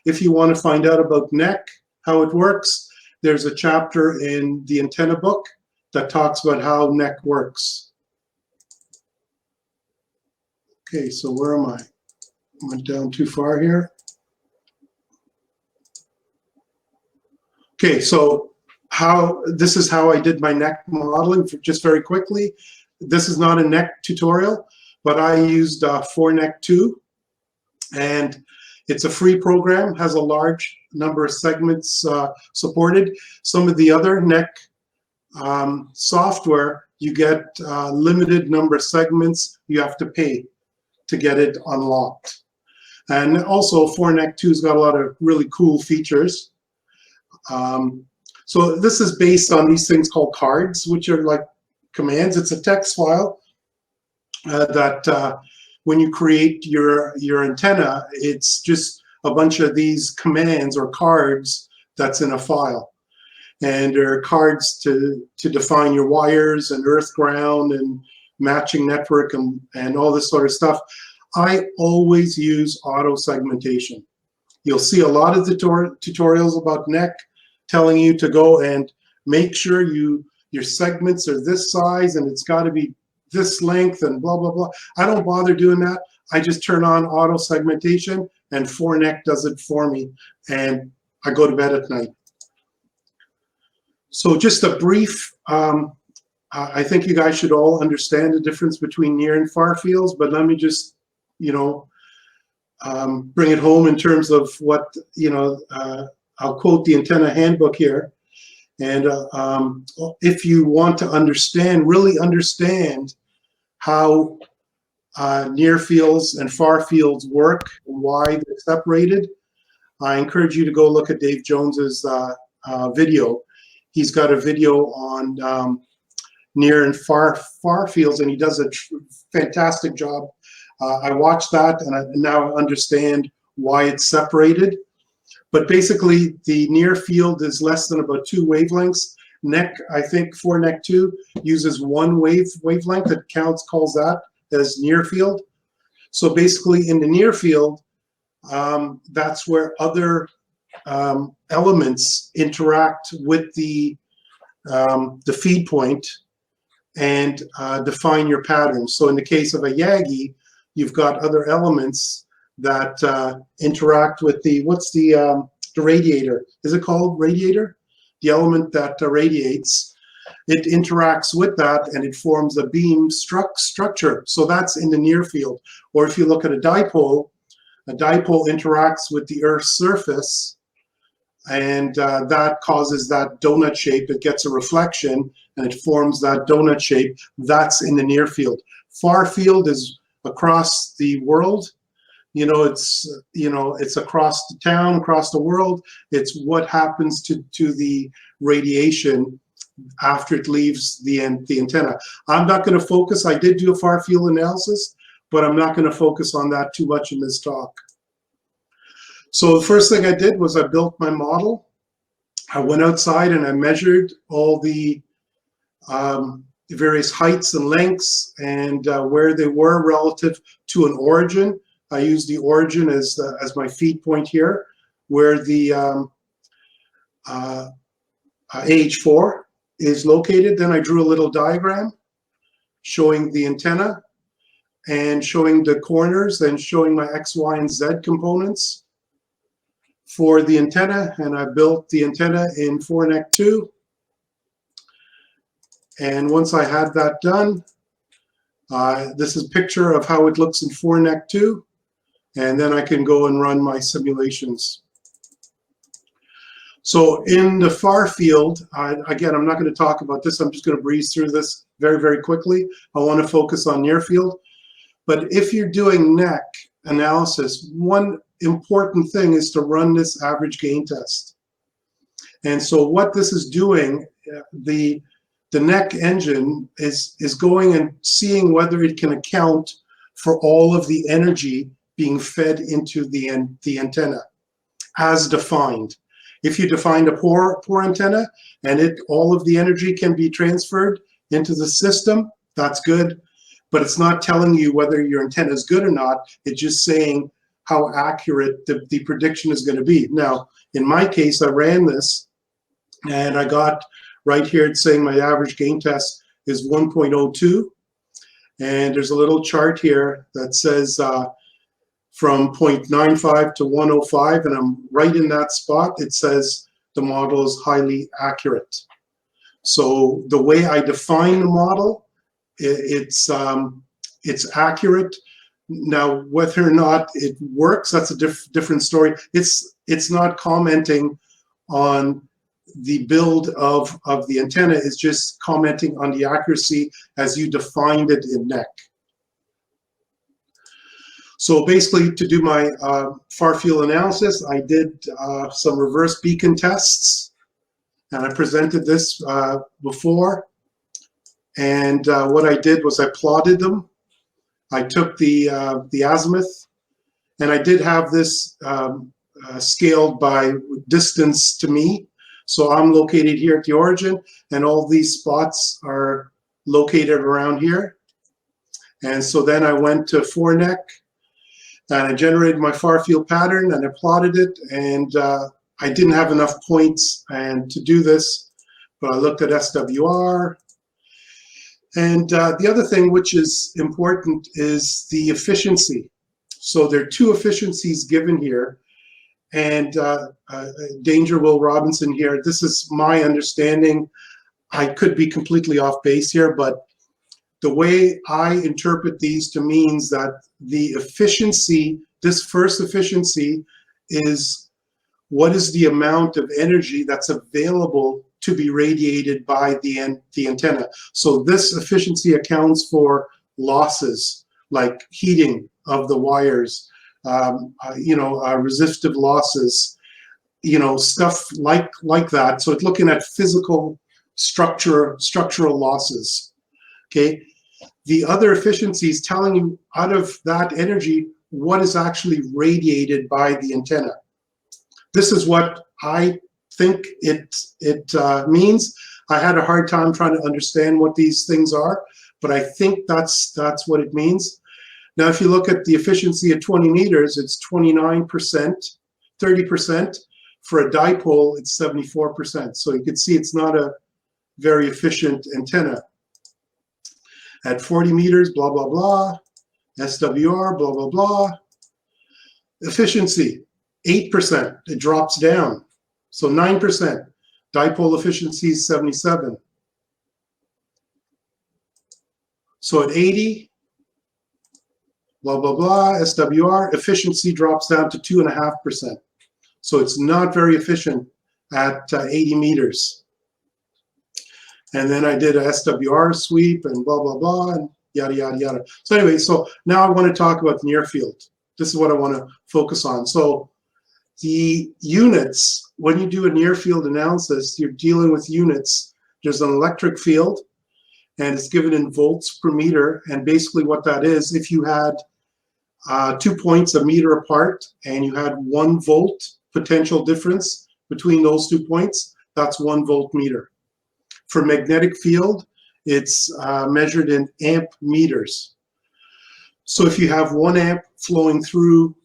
if you want to find out about NEC, how it works, there's a chapter in the antenna book that talks about how NEC works. Okay, so where am I? Went down too far here. Okay, so this is how I did my neck modeling, just very quickly. This is not a neck tutorial, but I used 4NEC2, and it's a free program, has a large number of segments supported. Some of the other neck software, you get limited number of segments you have to pay to get it unlocked. And also 4NEC2's got a lot of really cool features. So this is based on these things called cards, which are like commands. It's a text file that when you create your antenna, it's just a bunch of these commands or cards that's in a file. And there are cards to define your wires and earth ground and matching network and all this sort of stuff. I always use auto segmentation. You'll see a lot of tutorials about neck telling you to go and make sure your segments are this size and it's got to be this length and blah, blah, blah. I don't bother doing that. I just turn on auto segmentation and 4NEC does it for me, and I go to bed at night. So just a brief, I think you guys should all understand the difference between near and far fields, but let me just, bring it home in terms of what, I'll quote the antenna handbook here. And if you want to really understand how near fields and far fields work and why they're separated, I encourage you to go look at Dave Jones's video. He's got a video on near and far fields, and he does a fantastic job. I watched that, and I now understand why it's separated. But basically, the near field is less than about 2 wavelengths. I think 4NEC2 uses 1 wavelength. It calls that as near field. So basically, in the near field, that's where other elements interact with the feed point and define your patterns. So in the case of a Yagi, you've got other elements that interact with what's the radiator? Is it called radiator? The element that radiates. It interacts with that and it forms a beam structure. So that's in the near field. Or if you look at a dipole interacts with the Earth's surface, and that causes that donut shape. It gets a reflection and it forms that donut shape. That's in the near field. Far field is across the world. It's across the town, across the world. It's what happens to the radiation after it leaves the antenna. I'm not going to focus. I did do a far field analysis, but I'm not going to focus on that too much in this talk. So the first thing I did was I built my model. I went outside and I measured all the various heights and lengths and where they were relative to an origin. I used the origin as my feed point here, where the AH4 is located. Then I drew a little diagram showing the antenna and showing the corners and showing my X, Y, and Z components for the antenna. And I built the antenna in 4NEC2. And once I had that done, this is a picture of how it looks in 4NEC2. And then I can go and run my simulations. So in the far field, again, I'm not going to talk about this. I'm just going to breeze through this very, very quickly. I want to focus on near field. But if you're doing neck analysis, one important thing is to run this average gain test. And so what this is doing, the neck engine is going and seeing whether it can account for all of the energy being fed into the antenna as defined. If you defined a poor antenna and all of the energy can be transferred into the system, that's good. But it's not telling you whether your antenna is good or not. It's just saying how accurate the prediction is going to be. Now, in my case, I ran this and I got right here, it's saying my average gain test is 1.02. And there's a little chart here that says from 0.95 to 105, and I'm right in that spot. It says the model is highly accurate. So the way I define the model, it's accurate. Now, whether or not it works, that's a different story. It's not commenting on the build of the antenna, it's just commenting on the accuracy as you defined it in NEC. So basically, to do my far field analysis, I did some reverse beacon tests, and I presented this before. And what I did was I plotted them. I took the azimuth, and I did have this scaled by distance to me. So I'm located here at the origin, and all these spots are located around here. And so then I went to 4NEC, and I generated my far field pattern, and I plotted it, and I didn't have enough points and to do this, but I looked at SWR. And the other thing which is important is the efficiency. So there are two efficiencies given here. And Danger Will Robinson here, this is my understanding. I could be completely off base here, but the way I interpret these to means that the efficiency, this first efficiency, is what is the amount of energy that's available to be radiated by the antenna. So this efficiency accounts for losses like heating of the wires, resistive losses, stuff like that. So it's looking at physical structural losses. Okay. The other efficiency is telling you out of that energy what is actually radiated by the antenna. This is what I think it means. I had a hard time trying to understand what these things are, but I think that's what it means. Now, if you look at the efficiency at 20 meters, it's 29%, 30%. For a dipole, it's 74%. So you can see it's not a very efficient antenna. At 40 meters, blah, blah, blah. SWR, blah, blah, blah. Efficiency, 8%. It drops down. So 9%. Dipole efficiency is 77. So at 80, blah, blah, blah, SWR, efficiency drops down to 2.5%. So it's not very efficient at 80 meters. And then I did a SWR sweep and blah, blah, blah, and yada, yada, yada. So anyway, so now I want to talk about near field. This is what I want to focus on. So the units, when you do a near field analysis, you're dealing with units. There's an electric field, and it's given in volts per meter. And basically what that is, if you had 2 points a meter apart and you had 1 volt potential difference between those 2 points, that's 1 volt meter. For magnetic field, it's measured in amp meters. So if you have 1 amp flowing through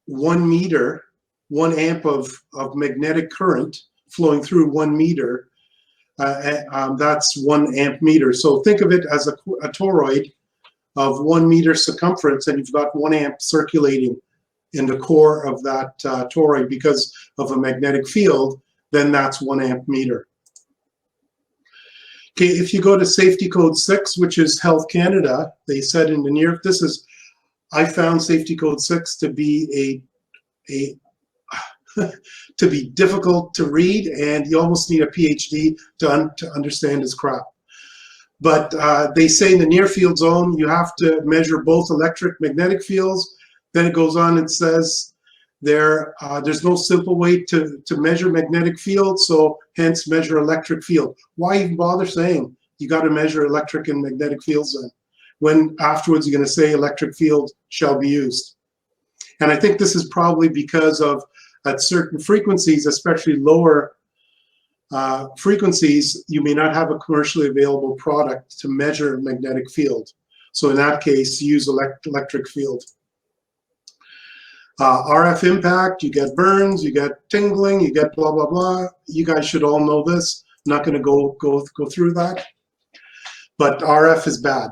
1 meter, 1 amp of magnetic current flowing through 1 meter, that's 1 amp meter. So think of it as a toroid of 1 meter circumference, and you've got 1 amp circulating in the core of that toroid because of a magnetic field, then that's 1 amp meter. Okay, if you go to safety code 6, which is Health Canada, they said in the near, I found safety code 6 to be to be difficult to read, and you almost need a PhD to understand this crap. But they say in the near field zone, you have to measure both electric magnetic fields. Then it goes on and says there's no simple way to measure magnetic field, so hence measure electric field. Why even bother saying you got to measure electric and magnetic fields then, when afterwards you're going to say electric field shall be used? And I think this is probably because of at certain frequencies, especially lower frequencies, you may not have a commercially available product to measure magnetic field. So in that case, use electric field. RF impact, you get burns, you get tingling, you get blah, blah, blah. You guys should all know this. I'm not going to go through that. But RF is bad.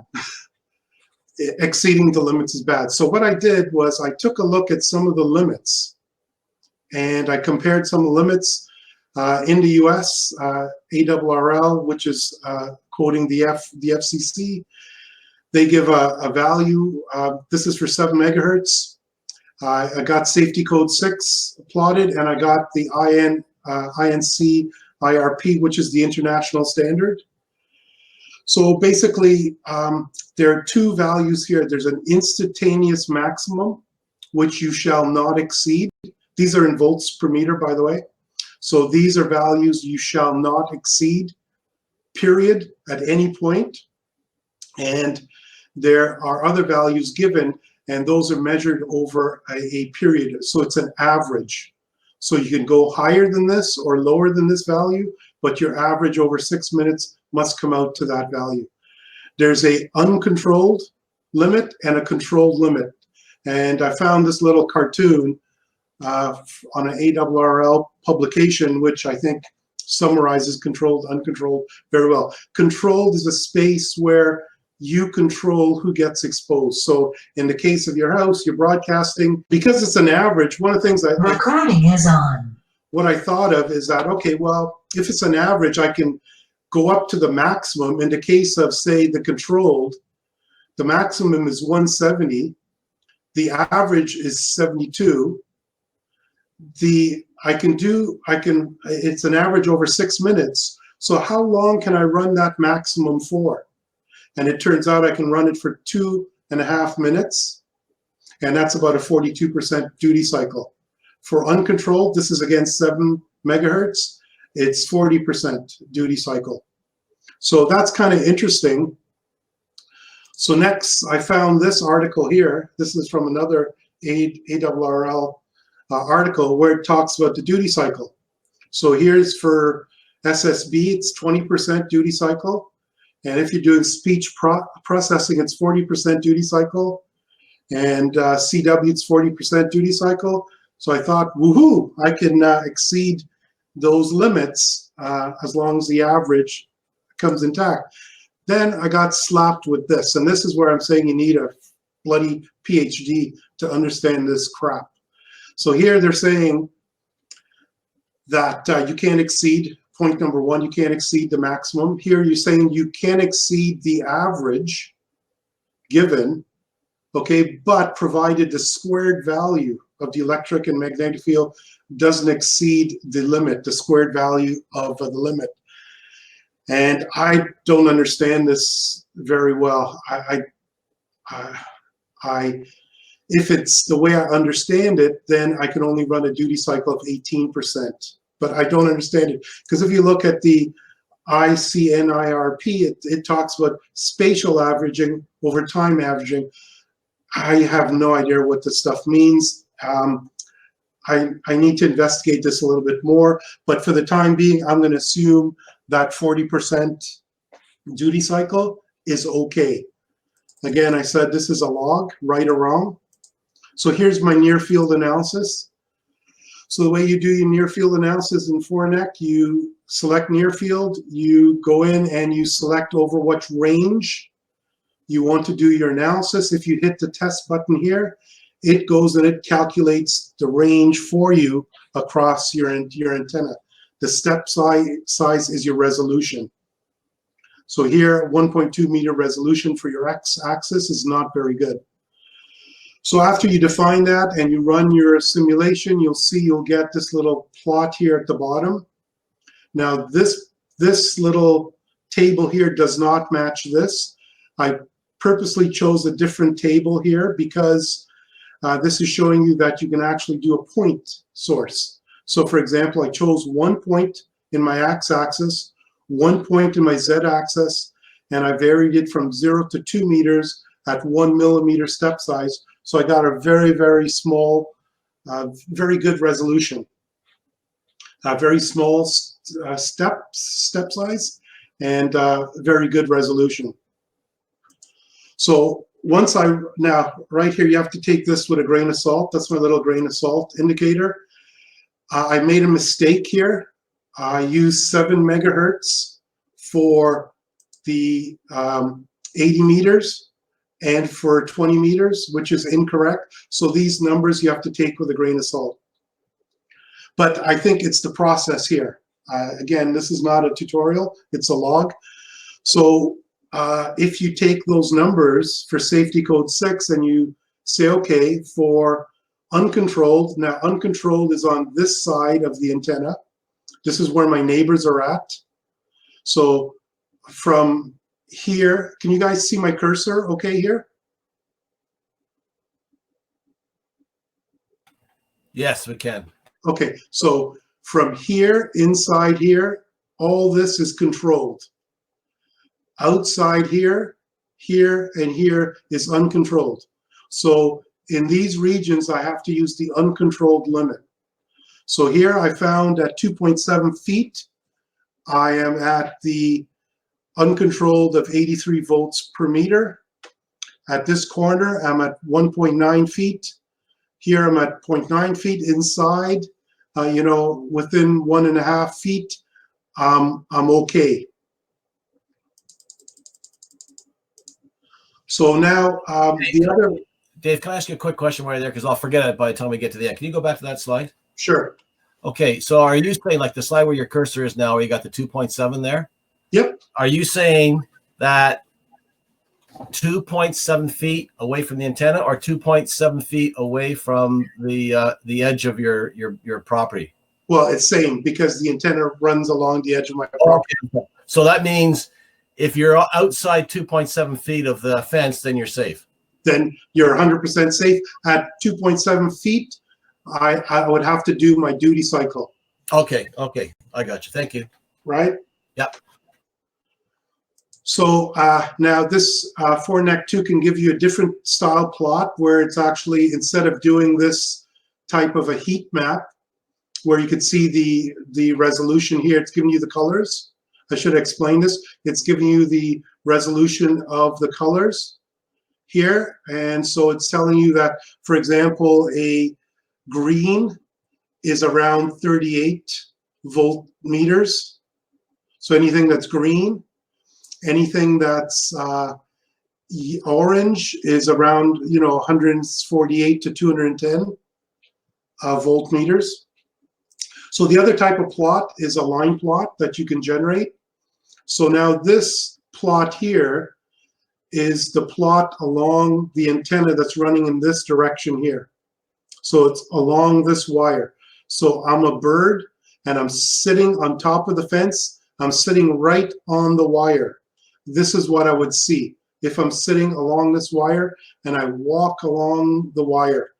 Exceeding the limits is bad. So what I did was I took a look at some of the limits, and I compared some of the limits. In the US, ARRL, which is quoting the FCC, they give a value. This is for 7 megahertz. I got safety code 6 plotted, and I got the INC IRP, which is the international standard. So basically, there are 2 values here. There's an instantaneous maximum, which you shall not exceed. These are in volts per meter, by the way. So these are values you shall not exceed, period, at any point. And there are other values given, and those are measured over a period. So it's an average. So you can go higher than this or lower than this value, but your average over 6 minutes must come out to that value. There's a uncontrolled limit and a controlled limit. And I found this little cartoon on an ARRL publication, which I think summarizes controlled, uncontrolled very well. Controlled is a space where you control who gets exposed. So in the case of your house, you're broadcasting, because it's an average, one of the things recording is on. What I thought of is that, okay, well, if it's an average, I can go up to the maximum. In the case of, say, the controlled, the maximum is 170, the average is 72. It's an average over 6 minutes. So how long can I run that maximum for? And it turns out I can run it for 2.5 minutes, and that's about a 42% duty cycle. For uncontrolled, this is again 7 megahertz, it's 40% duty cycle. So that's kind of interesting. So next, I found this article here. This is from another ARRL article where it talks about the duty cycle. So here's for SSB, it's 20% duty cycle. And if you're doing speech processing, it's 40% duty cycle. And CW, it's 40% duty cycle. So I thought, woohoo, I can exceed those limits as long as the average comes intact. Then I got slapped with this. And this is where I'm saying you need a bloody PhD to understand this crap. So here they're saying that you can't exceed, point number 1, you can't exceed the maximum. Here you're saying you can exceed the average given, okay, but provided the squared value of the electric and magnetic field doesn't exceed the limit, the squared value of the limit. And I don't understand this very well. If it's the way I understand it, then I can only run a duty cycle of 18%. But I don't understand it. Because if you look at the ICNIRP, it talks about spatial averaging over time averaging. I have no idea what this stuff means. I need to investigate this a little bit more. But for the time being, I'm going to assume that 40% duty cycle is okay. Again, I said this is a log, right or wrong. So here's my near field analysis. So the way you do your near field analysis in Fornec, you select near field, you go in and you select over what range you want to do your analysis. If you hit the test button here, it goes and it calculates the range for you across your antenna. The step size is your resolution. So here, 1.2 meter resolution for your x-axis is not very good. So after you define that and you run your simulation, you'll see you'll get this little plot here at the bottom. Now this little table here does not match this. I purposely chose a different table here because this is showing you that you can actually do a point source. So for example, I chose 1 point in my x-axis, 1 point in my z-axis, and I varied it from 0 to 2 meters at 1 millimeter step size. So I got a very, very small, very good resolution. Very small step size and very good resolution. So now right here, you have to take this with a grain of salt. That's my little grain of salt indicator. I made a mistake here. I used 7 megahertz for the 80 meters and for 20 meters, which is incorrect. So these numbers you have to take with a grain of salt. But I think it's the process here. Again, this is not a tutorial, it's a log. So if you take those numbers for safety code 6 and you say, okay, for uncontrolled, now uncontrolled is on this side of the antenna. This is where my neighbors are at. So from here, can you guys see my cursor okay here? Yes, we can. Okay, so from here, inside here, all this is controlled. Outside here, here, and here is uncontrolled. So in these regions, I have to use the uncontrolled limit. So here I found at 2.7 feet, I am at the uncontrolled of 83 volts per meter. At this corner, I'm at 1.9 feet. Here I'm at 0.9 feet inside, you know, within 1.5 feet, I'm okay. So now the other. Dave, can I ask you a quick question right there? Because I'll forget it by the time we get to the end. Can you go back to that slide? Sure. Okay, so are you saying like the slide where your cursor is now, where you got the 2.7 there? Yep. Are you saying that 2.7 feet away from the antenna, or 2.7 feet away from the edge of your property? Well, it's same because the antenna runs along the edge of my property. Okay. So that means if you're outside 2.7 feet of the fence, then you're safe. Then you're 100% safe. At 2.7 feet, I would have to do my duty cycle. Okay, okay, I got you. Thank you. Right? Yep. So now this 4NEC2 can give you a different style plot where it's actually, instead of doing this type of a heat map, where you could see the resolution here, it's giving you the colors. I should explain this. It's giving you the resolution of the colors here. And so it's telling you that, for example, a green is around 38 volt meters. So anything that's green, anything that's orange is around, you know, 148 to 210 volt meters. So the other type of plot is a line plot that you can generate. So now this plot here is the plot along the antenna that's running in this direction here. So it's along this wire. So I'm a bird and I'm sitting on top of the fence. I'm sitting right on the wire. This is what I would see if I'm sitting along this wire and I walk along the wire.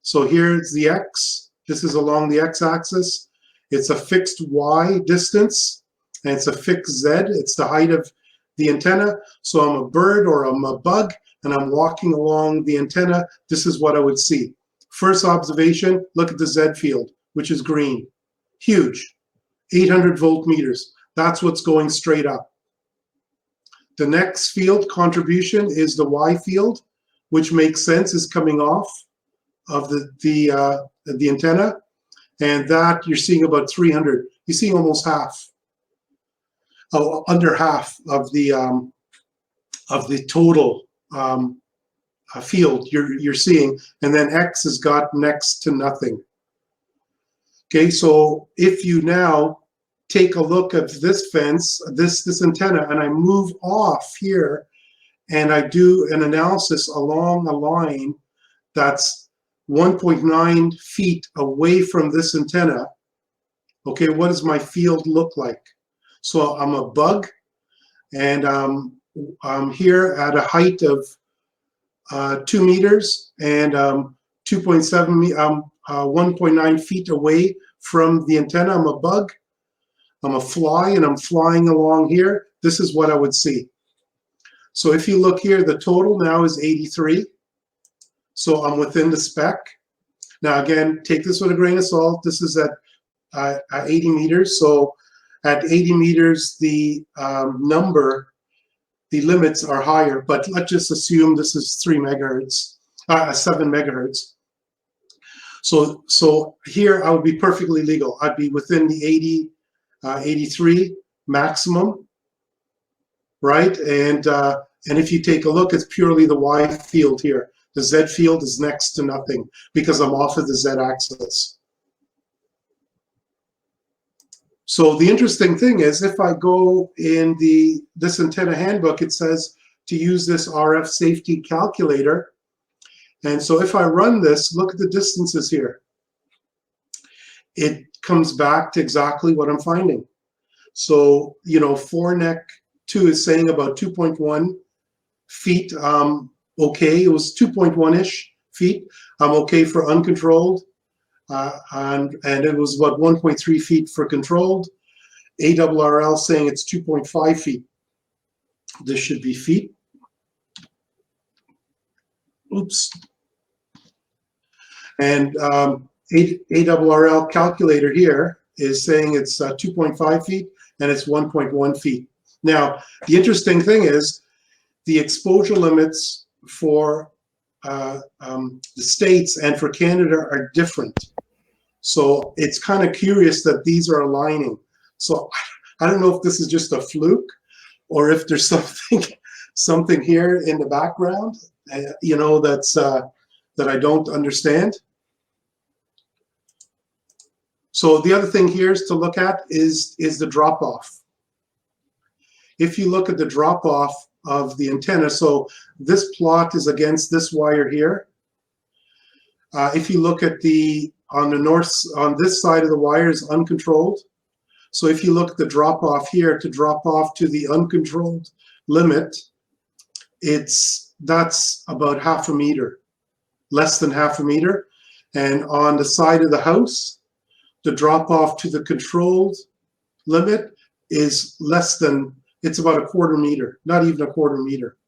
So here's the X. This is along the X-axis. It's a fixed Y distance, and it's a fixed Z. It's the height of the antenna. So I'm a bird or I'm a bug, and I'm walking along the antenna. This is what I would see. First observation, look at the Z field, which is green. Huge, 800 volt meters. That's what's going straight up. The next field contribution is the Y field, which makes sense, is coming off of the antenna. And that you're seeing about 300. You're seeing almost half, under half of the total field you're seeing. And then X has got next to nothing. Okay, so if you now take a look at this fence, this antenna, and I move off here, and I do an analysis along a line that's 1.9 feet away from this antenna, okay, what does my field look like? So I'm a bug, and I'm here at a height of 2 meters and 1.9 feet away from the antenna. I'm a bug. I'm a fly, and I'm flying along here. This is what I would see. So if you look here, the total now is 83. So I'm within the spec. Now again, take this with a grain of salt. This is at 80 meters. So at 80 meters, the limits are higher, but let's just assume this is 7 megahertz. So here I would be perfectly legal. I'd be within the 83 maximum, right? And if you take a look, it's purely the Y field here. The Z field is next to nothing because I'm off of the Z axis. So the interesting thing is, if I go in this antenna handbook, it says to use this RF safety calculator. And so if I run this, look at the distances here. It comes back to exactly what I'm finding. So, you know, 4NEC2 is saying about 2.1 feet. Okay, it was 2.1-ish feet. I'm okay for uncontrolled. And it was about 1.3 feet for controlled. ARRL saying it's 2.5 feet. This should be feet. Oops. And ARRL calculator here is saying it's 2.5 feet and it's 1.1 feet. Now, the interesting thing is the exposure limits for the States and for Canada are different. So it's kind of curious that these are aligning. So I don't know if this is just a fluke or if there's something here in the background, you know, that's that I don't understand. So the other thing here is to look at is the drop off. If you look at the drop off of the antenna, so this plot is against this wire here. If you look at on this side of the wire is uncontrolled. So if you look at the drop off here to drop off to the uncontrolled limit, that's about 0.5 meter, less than 0.5 meter. And on the side of the house, the drop off to the controlled limit is less than, it's about 1/4 meter, not even 1/4 meter.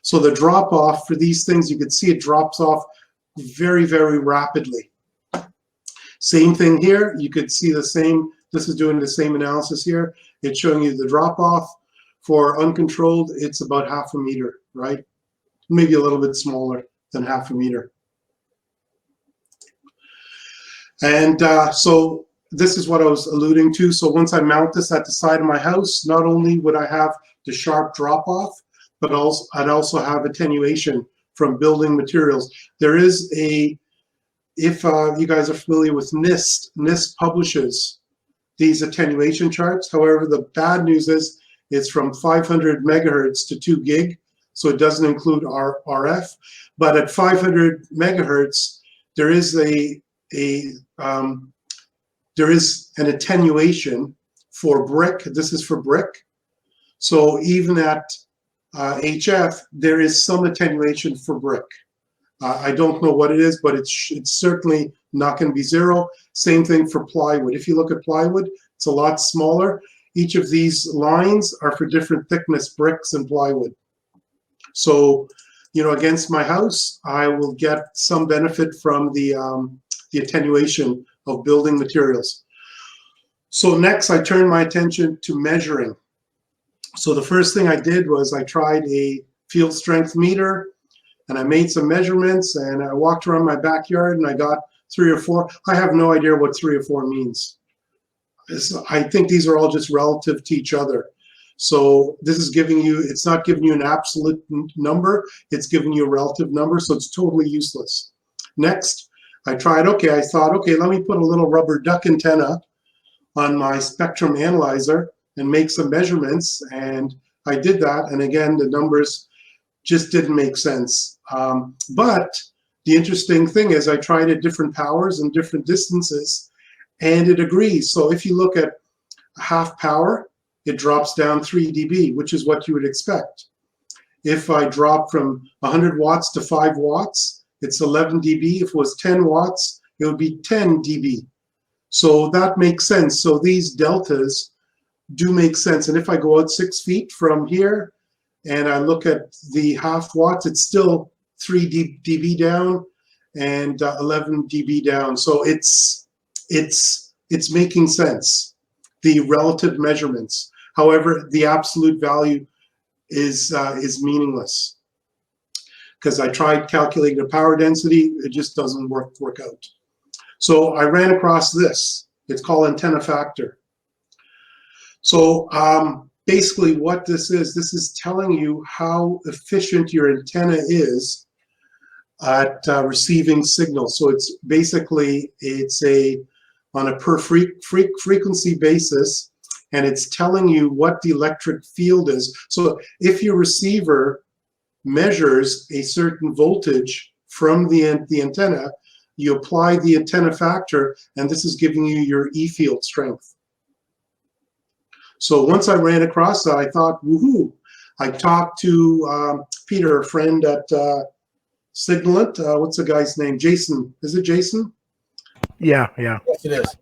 So the drop off for these things, you can see it drops off very, very rapidly. Same thing here, you could see the same, this is doing the same analysis here. It's showing you the drop off. For uncontrolled, it's about 0.5 meter, right? Maybe a little bit smaller than 0.5 meter. And so this is what I was alluding to. So once I mount this at the side of my house, not only would I have the sharp drop off, but also I'd also have attenuation from building materials. There is if you guys are familiar with NIST, NIST publishes these attenuation charts. However, the bad news is it's from 500 megahertz to 2 gig, so it doesn't include RF. But at 500 megahertz, there is there is an attenuation for brick. This is for brick. So even at HF, there is some attenuation for brick. I don't know what it is, but it's certainly not going to be zero. Same thing for plywood. If you look at plywood, it's a lot smaller. Each of these lines are for different thickness bricks and plywood. So, you know, against my house, I will get some benefit from the attenuation of building materials. So next, I turned my attention to measuring. So the first thing I did was I tried a field strength meter, and I made some measurements, and I walked around my backyard, and I got 3 or 4. I have no idea what 3 or 4 means. I think these are all just relative to each other. So this is giving you, it's not giving you an absolute number, it's giving you a relative number, so it's totally useless. Next, I thought, okay, let me put a little rubber duck antenna on my spectrum analyzer and make some measurements, and I did that, and again, the numbers just didn't make sense. But the interesting thing is I tried at different powers and different distances, and it agrees. So if you look at half power, it drops down 3 dB, which is what you would expect. If I drop from 100 watts to 5 watts, it's 11 dB. If it was 10 watts, it would be 10 dB. So that makes sense. So these deltas do make sense. And if I go out 6 feet from here and I look at the half watts, it's still 3 dB down and 11 dB down. So it's making sense, the relative measurements. However, the absolute value is meaningless, because I tried calculating the power density, it just doesn't work out. So I ran across this. It's called antenna factor. So basically what this is telling you how efficient your antenna is at receiving signals. So it's basically, on a per frequency basis, and it's telling you what the electric field is. So if your receiver measures a certain voltage from the antenna, you apply the antenna factor, and this is giving you your E field strength. So once I ran across that, I thought, woohoo. I talked to Peter, a friend at Signalant. What's the guy's name? Jason. Is it Jason? Yeah. Yes, it is.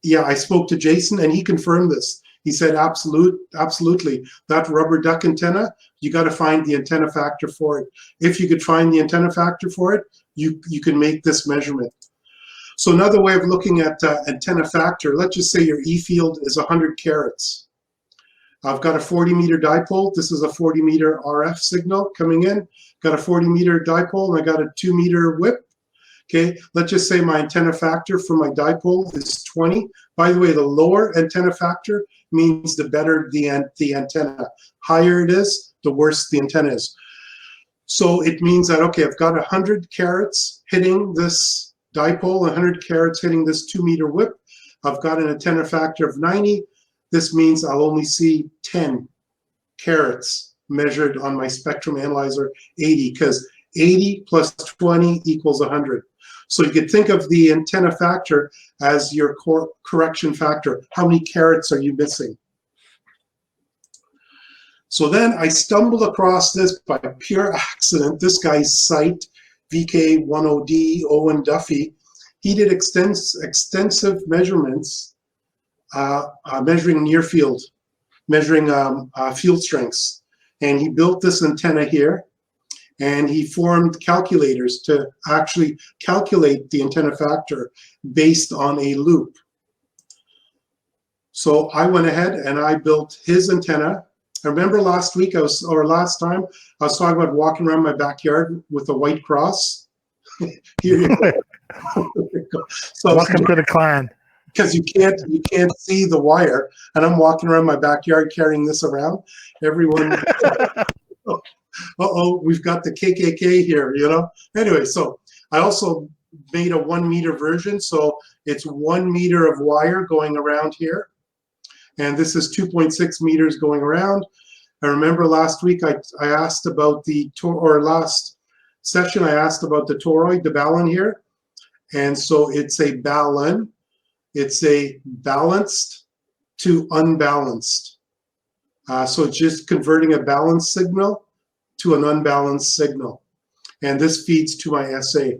Yeah, I spoke to Jason, and he confirmed this. He said, absolutely. That rubber duck antenna, you got to find the antenna factor for it. If you could find the antenna factor for it, you can make this measurement. So another way of looking at antenna factor, let's just say your E field is 100 carats. I've got a 40-meter dipole. This is a 40-meter RF signal coming in. Got a 40-meter dipole, and I got a 2-meter whip. Okay, let's just say my antenna factor for my dipole is 20. By the way, the lower antenna factor means the better the antenna. Higher it is, the worse the antenna is. So it means that, okay, I've got 100 carats hitting this dipole, 100 carats hitting this 2-meter whip. I've got an antenna factor of 90. This means I'll only see 10 carats measured on my spectrum analyzer 80, because 80 plus 20 equals 100. So you could think of the antenna factor as your correction factor. How many carats are you missing? So then I stumbled across this by pure accident. This guy's site, VK10D, Owen Duffy, he did extensive measurements measuring near field, measuring field strengths. And he built this antenna here, and he formed calculators to actually calculate the antenna factor based on a loop. So I went ahead and I built his antenna. I remember last time, I was talking about walking around my backyard with a white cross. Here you go. So, Welcome to the clan. Because you can't see the wire, and I'm walking around my backyard carrying this around. Everyone, we've got the KKK here, you know. Anyway, so I also made a 1-meter version, so it's 1 meter of wire going around here, and this is 2.6 meters going around. I remember last week I asked about last session I asked about the toroid, the balun here, and so it's a balun. It's a balanced to unbalanced. So it's just converting a balanced signal to an unbalanced signal. And this feeds to my SA.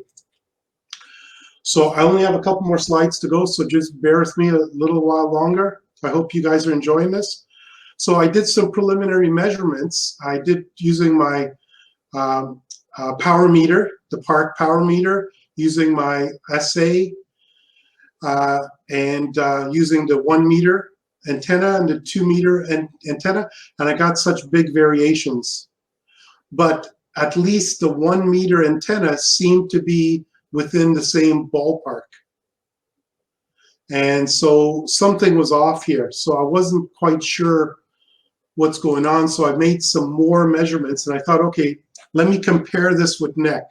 So I only have a couple more slides to go, so just bear with me a little while longer. I hope you guys are enjoying this. So I did some preliminary measurements. I did using my power meter, the PARC power meter, using my SA, and using the 1-meter antenna and the 2-meter antenna, and I got such big variations. But at least the 1-meter antenna seemed to be within the same ballpark. And so something was off here. So I wasn't quite sure what's going on. So I made some more measurements, and I thought, okay, let me compare this with NEC.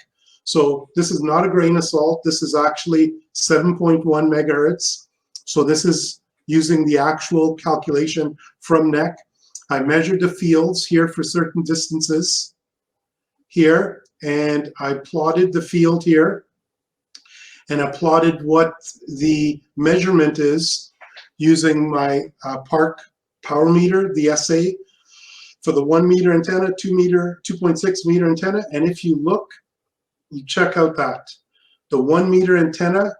So this is not a grain of salt. This is actually 7.1 megahertz. So this is using the actual calculation from NEC. I measured the fields here for certain distances here, and I plotted the field here, and I plotted what the measurement is using my PARC power meter, the SA, for the 1-meter antenna, 2-meter, 2.6 meter antenna. And if you look, you check out that the 1-meter antenna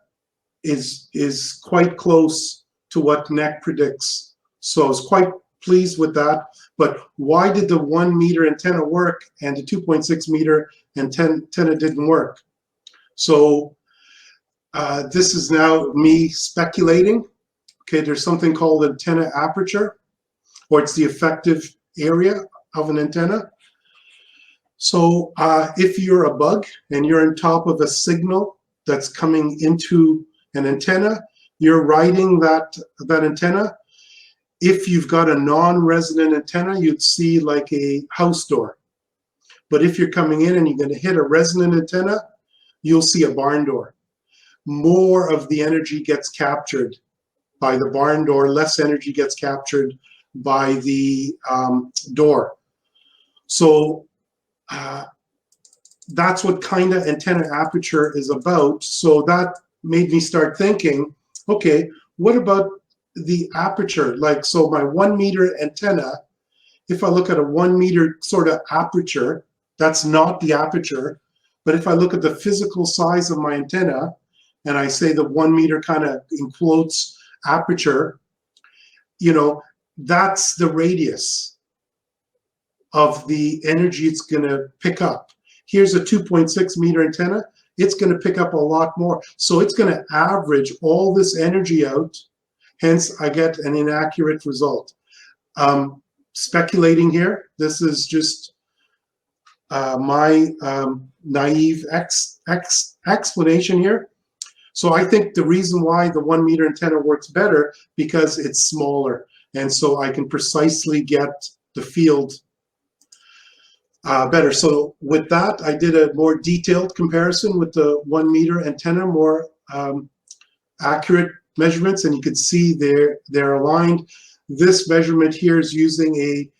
is quite close to what NEC predicts. So I was quite pleased with that. But why did the 1-meter antenna work and the 2.6 meter antenna didn't work? So this is now me speculating. Okay, there's something called antenna aperture, or it's the effective area of an antenna. So if you're a bug and you're on top of a signal that's coming into an antenna, you're riding that antenna. If you've got a non-resonant antenna, you'd see like a house door. But if you're coming in and you're going to hit a resonant antenna, you'll see a barn door. More of the energy gets captured by the barn door, less energy gets captured by the door. So that's what kind of antenna aperture is about. So that made me start thinking, okay, what about the aperture? Like, so my 1 meter antenna, if I look at a 1 meter sort of aperture, that's not the aperture. But if I look at the physical size of my antenna, and I say the 1 meter kind of in quotes aperture, you know, that's the radius of the energy it's going to pick up. Here's a 2.6 meter antenna. It's going to pick up a lot more. So it's going to average all this energy out. Hence, I get an inaccurate result. Speculating here. This is just my naive explanation here. So I think the reason why the 1 meter antenna works better because it's smaller. And so I can precisely get the field better. So with that, I did a more detailed comparison with the 1 meter antenna, more accurate measurements, and you can see they're aligned. This measurement here is using a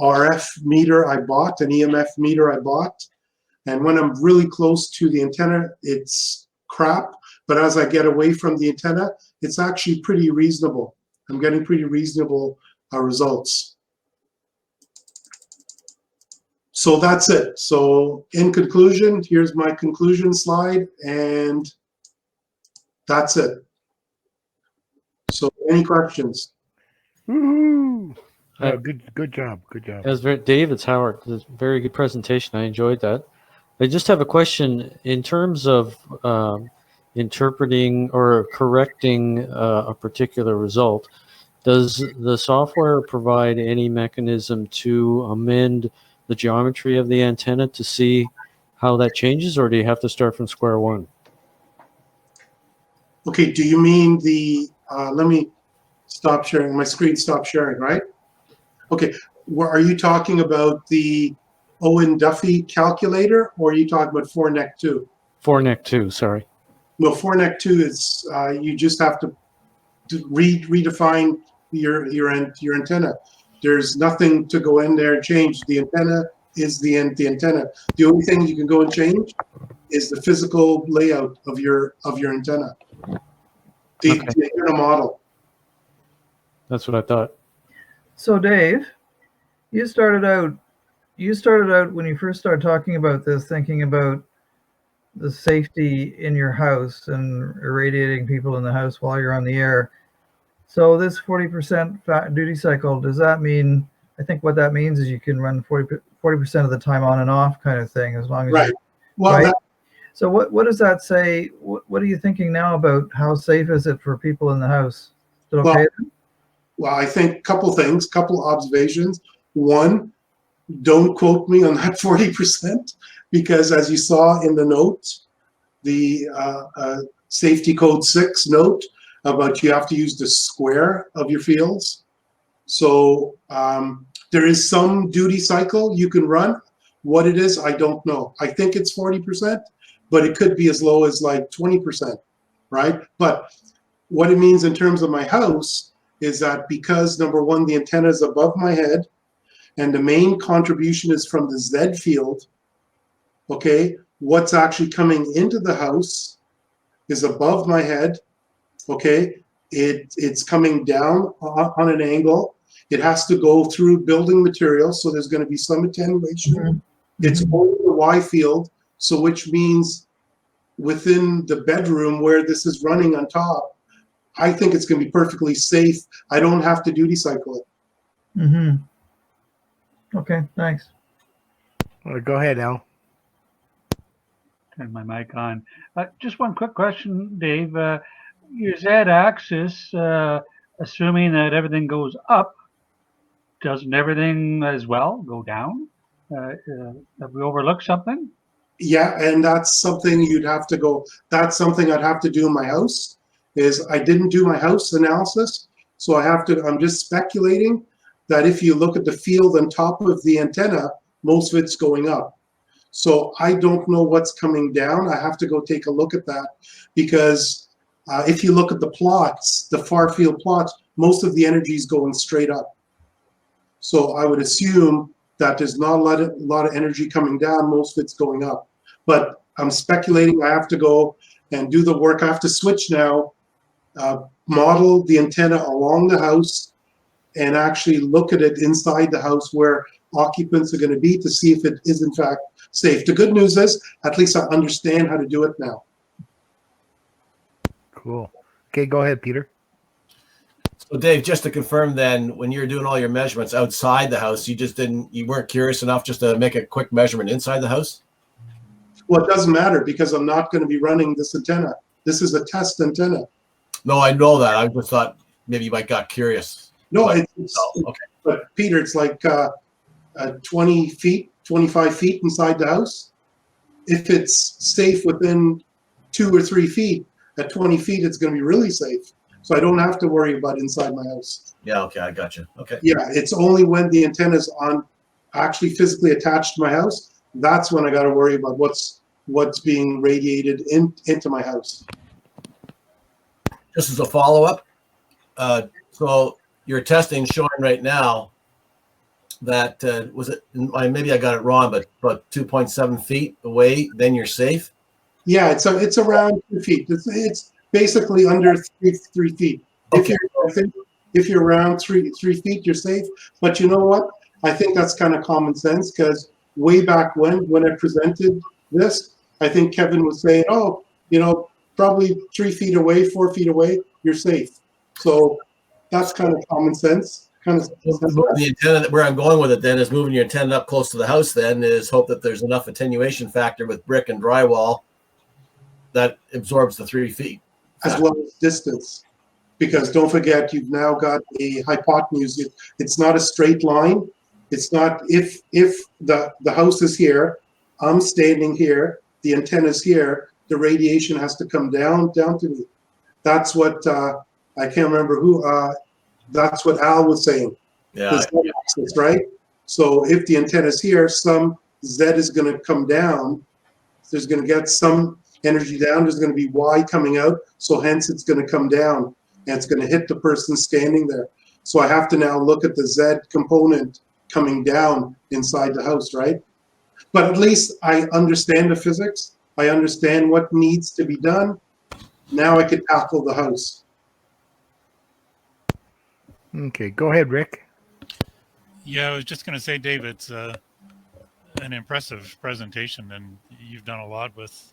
RF meter I bought, an EMF meter I bought. And when I'm really close to the antenna, it's crap. But as I get away from the antenna, it's actually pretty reasonable. I'm getting pretty reasonable results. So that's it. So in conclusion, here's my conclusion slide, and that's it. So any questions? Woohoo! Good job. Good job. It was very, Dave, it's Howard. It was a very good presentation. I enjoyed that. I just have a question in terms of interpreting or correcting a particular result. Does the software provide any mechanism to amend the geometry of the antenna to see how that changes, or do you have to start from square one? Okay, do you mean the, let me stop sharing, my screen stopped sharing, right? Okay, are you talking about the Owen Duffy calculator, or are you talking about 4NEC 2? 4NEC 2, sorry. No, 4NEC 2 is, you just have to redefine your antenna. There's nothing to go in there and change. The antenna is the antenna. The only thing you can go and change is the physical layout of your antenna. The antenna model. That's what I thought. So Dave, you started out when you first started talking about this, thinking about the safety in your house and irradiating people in the house while you're on the air. So this 40% duty cycle, does that mean, I think what that means is you can run 40% of the time on and off kind of thing, as long as right. Well, right? So what does that say? What are you thinking now about how safe is it for people in the house? Is it okay? Well, I think couple things, couple observations. One, don't quote me on that 40%, because as you saw in the note, the safety code 6 note about you have to use the square of your fields. So there is some duty cycle you can run. What it is, I don't know. I think it's 40%, but it could be as low as like 20%, right? But what it means in terms of my house is that because, number one, the antenna is above my head, and the main contribution is from the Z field, okay, what's actually coming into the house is above my head, okay, it's coming down on an angle. It has to go through building materials, so there's going to be some attenuation. Mm-hmm. It's over the Y field, so which means within the bedroom where this is running on top, I think it's going to be perfectly safe. I don't have to duty cycle it. Mm-hmm. Okay, thanks. Go ahead, Al. Turn my mic on. Just one quick question, Dave. Your Z-axis, assuming that everything goes up, doesn't everything as well go down? Have we overlooked something? Yeah, and that's something you'd have to go. That's something I'd have to do in my house. Is I didn't do my house analysis, so I have to. I'm just speculating that if you look at the field on top of the antenna, most of it's going up. So I don't know what's coming down. I have to go take a look at that, because if you look at the plots, the far field plots, most of the energy is going straight up. So I would assume that there's not a lot of energy coming down, most of it's going up. But I'm speculating. I have to go and do the work. I have to switch now, model the antenna along the house, and actually look at it inside the house where occupants are going to be to see if it is in fact safe. The good news is, at least I understand how to do it now. Cool. Okay, go ahead, Peter. So Dave, just to confirm then, when you're doing all your measurements outside the house, you weren't curious enough just to make a quick measurement inside the house? Well, it doesn't matter because I'm not going to be running this antenna. This is a test antenna. No, I know that. I just thought maybe you might got curious. No, But- okay. But Peter, it's like 20 feet, 25 feet inside the house. If it's safe within 2 or 3 feet, at 20 feet, it's going to be really safe. So I don't have to worry about inside my house. Yeah, okay, I got you. Okay. Yeah, it's only when the antenna is on, actually physically attached to my house, that's when I got to worry about what's being radiated into my house. Just as a follow-up, so your testing showing right now that was it? Maybe I got it wrong, but 2.7 feet away, then you're safe. Yeah, it's around 2 feet. It's basically under 3 feet. Okay. If you're around 3 feet, you're safe. But you know what? I think that's kind of common sense because way back when I presented this, I think Kevin was saying, oh, probably 3 feet away, 4 feet away, you're safe. So that's kind of common sense. The antenna, where I'm going with it then is moving your antenna up close to the house. Then is hope that there's enough attenuation factor with brick and drywall that absorbs the 3 feet, as well as distance. Because don't forget, you've now got a hypotenuse. It's not a straight line. It's not if the house is here, I'm standing here, the antenna's here, the radiation has to come down to me. That's what I can't remember who. That's what Al was saying. Yeah. The Z axis, right? So if the antenna's here, some Z is going to come down. There's going to get some energy down. There's going to be Y coming out. So hence it's going to come down and it's going to hit the person standing there. So I have to now look at the Z component coming down inside the house, right? But at least I understand the physics. I understand what needs to be done. Now I can tackle the house. Okay, go ahead, Rick. Yeah, I was just going to say, Dave, it's an impressive presentation, and you've done a lot with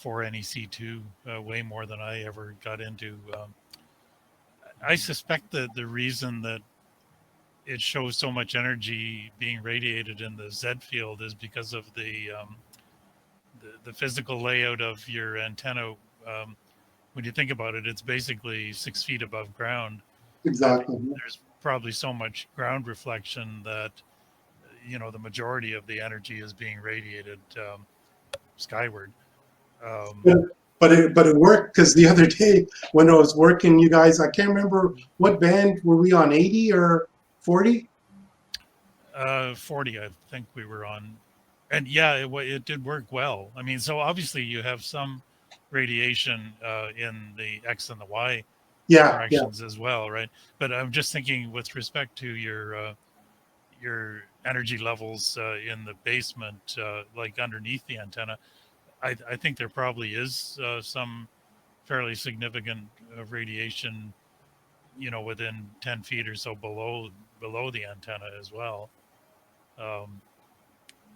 4NEC2, way more than I ever got into. I suspect that the reason that it shows so much energy being radiated in the Z field is because of the physical layout of your antenna. When you think about it, it's basically 6 feet above ground. Exactly. There's probably so much ground reflection that the majority of the energy is being radiated skyward. But it worked because the other day when I was working, you guys, I can't remember what band were we on, 80 or 40? 40, I think we were on, and yeah, it did work well. I mean, so obviously you have some radiation in the X and the Y directions as well, right? But I'm just thinking with respect to your energy levels in the basement, like underneath the antenna, I think there probably is some fairly significant radiation, within 10 feet or so below the antenna as well.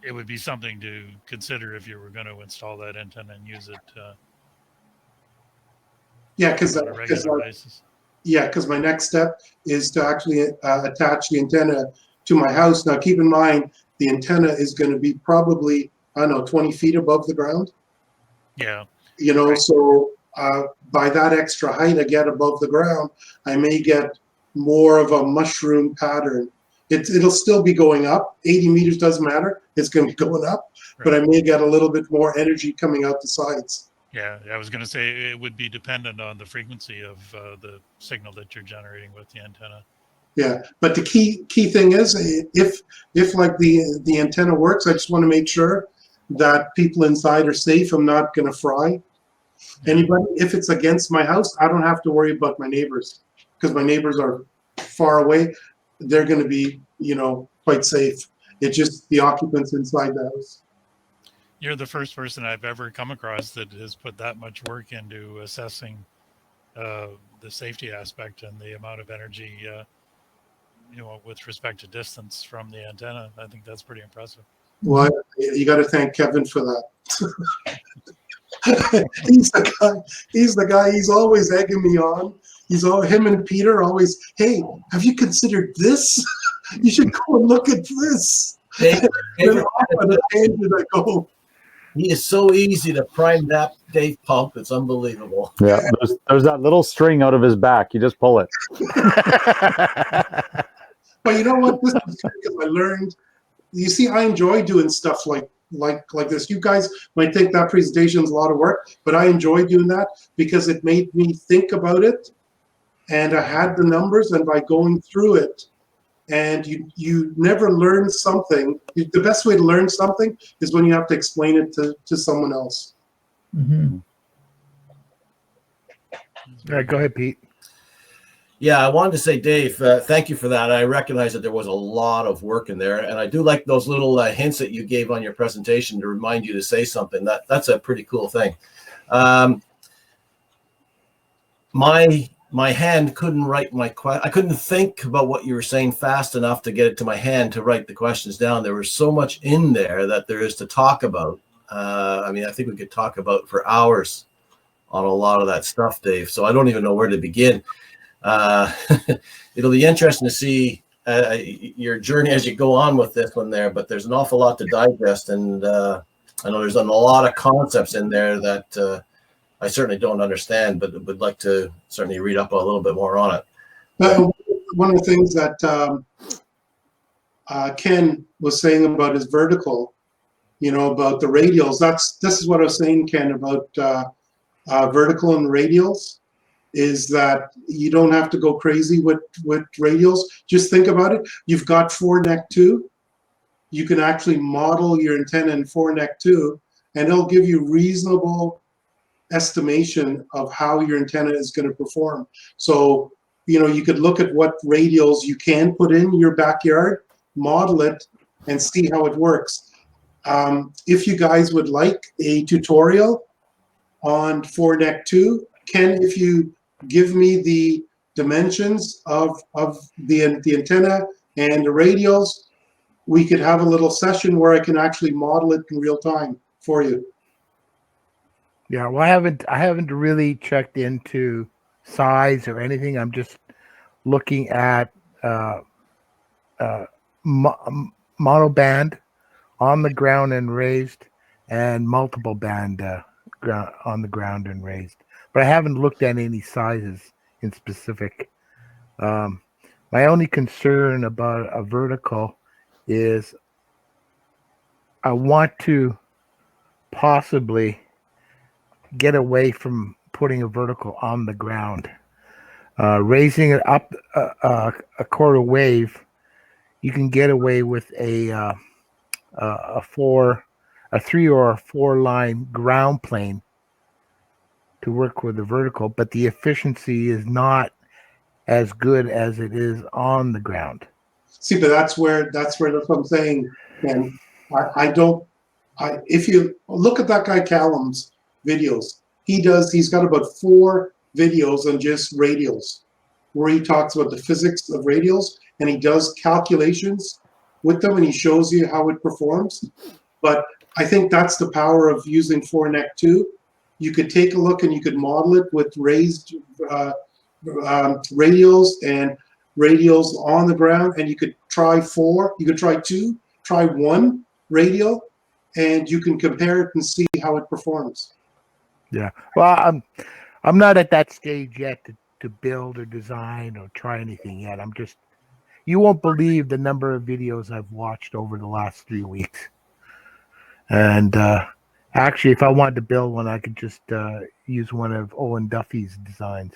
It would be something to consider if you were going to install that antenna and use it. Yeah, because on a regular basis. Yeah, because my next step is to actually attach the antenna to my house. Now, keep in mind, the antenna is going to be probably, 20 feet above the ground. Yeah. Right. So by that extra height I get above the ground, I may get more of a mushroom pattern. It'll still be going up. 80 meters doesn't matter. It's going to be going up, right. But I may get a little bit more energy coming out the sides. Yeah, I was going to say it would be dependent on the frequency of the signal that you're generating with the antenna. Yeah, but the key thing is if like the antenna works, I just want to make sure that people inside are safe. I'm not going to fry. Anybody, if it's against my house, I don't have to worry about my neighbors because my neighbors are far away. They're going to be, quite safe. It's just the occupants inside the house. You're the first person I've ever come across that has put that much work into assessing the safety aspect and the amount of energy, with respect to distance from the antenna. I think that's pretty impressive. Well, you got to thank Kevin for that. He's the guy. He's always egging me on. Him and Peter always, hey, have you considered this? You should go and look at this. Dave, I go. He is so easy to prime that Dave pump. It's unbelievable. Yeah, there's that little string out of his back. You just pull it. But you know what? This is because I learned. You see, I enjoy doing stuff like this. You guys might think that presentation is a lot of work, but I enjoy doing that because it made me think about it, and I had the numbers, and by going through it, and you never learn something. The best way to learn something is when you have to explain it to someone else. Mm-hmm. All right, go ahead, Pete. Yeah, I wanted to say, Dave, thank you for that. I recognize that there was a lot of work in there, and I do like those little hints that you gave on your presentation to remind you to say something. That's a pretty cool thing. My hand couldn't write I couldn't think about what you were saying fast enough to get it to my hand to write the questions down. There was so much in there that there is to talk about. I think we could talk about for hours on a lot of that stuff, Dave. So I don't even know where to begin. It'll be interesting to see your journey as you go on with this one there, but there's an awful lot to digest, and I know there's a lot of concepts in there that I certainly don't understand, but would like to certainly read up a little bit more on it. One of the things that Ken was saying about his vertical, about the radials, this is what I was saying, Ken, about vertical and radials, is that you don't have to go crazy with radials. Just think about it. You've got 4-neck-2. You can actually model your antenna in 4-neck-2, and it'll give you reasonable estimation of how your antenna is going to perform. So, you could look at what radials you can put in your backyard, model it, and see how it works. If you guys would like a tutorial on 4-neck-2, Ken, if you give me the dimensions of the antenna and the radials, we could have a little session where I can actually model it in real time for you. Yeah, well, I haven't really checked into size or anything. I'm just looking at monoband on the ground and raised, and multiple band on the ground and raised. But I haven't looked at any sizes in specific. My only concern about a vertical is I want to possibly get away from putting a vertical on the ground. Raising it up a quarter wave, you can get away with a 3 or a 4 line ground plane to work with the vertical, but the efficiency is not as good as it is on the ground. See, but that's what I'm saying. And if you look at that guy Callum's videos, he's got about 4 videos on just radials, where he talks about the physics of radials, and he does calculations with them, and he shows you how it performs. But I think that's the power of using 4-neck-2. You could take a look and you could model it with raised radials and radials on the ground, and you could try 4, you could try 2, try 1 radial, and you can compare it and see how it performs. Yeah, well, I'm not at that stage yet to build or design or try anything yet. You won't believe the number of videos I've watched over the last 3 weeks. And actually, if I wanted to build one, I could just use one of Owen Duffy's designs.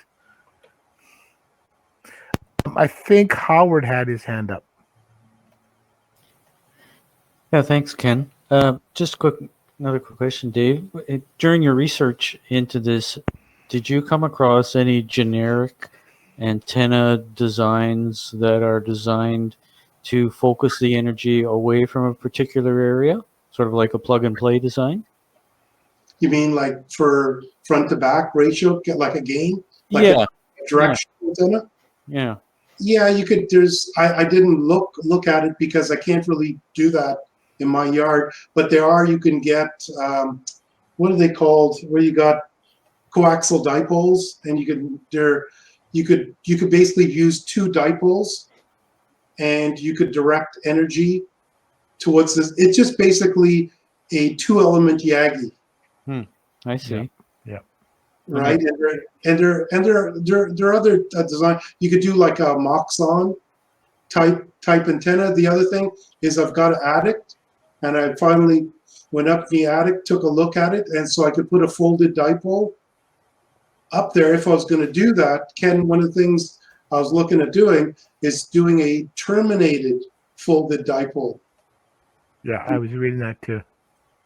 I think Howard had his hand up. Yeah, thanks, Ken. Just a quick Another quick question, Dave. During your research into this, did you come across any generic antenna designs that are designed to focus the energy away from a particular area, sort of like a plug and play design? You mean like for front to back ratio, get like a gain, like Yeah. a direction antenna? Yeah. Yeah, you could. I didn't look at it because I can't really do that in my yard. But you can get what are they called? Where you got coaxial dipoles, and you could basically use two dipoles, and you could direct energy towards this. It's just basically a 2-element Yagi. I see. Yeah. Right, and there are other design. You could do like a Moxon type antenna. The other thing is I've got an attic, and I finally went up the attic, took a look at it, and so I could put a folded dipole up there if I was going to do that. Ken, one of the things I was looking at doing is doing a terminated folded dipole. Yeah, I was reading that too.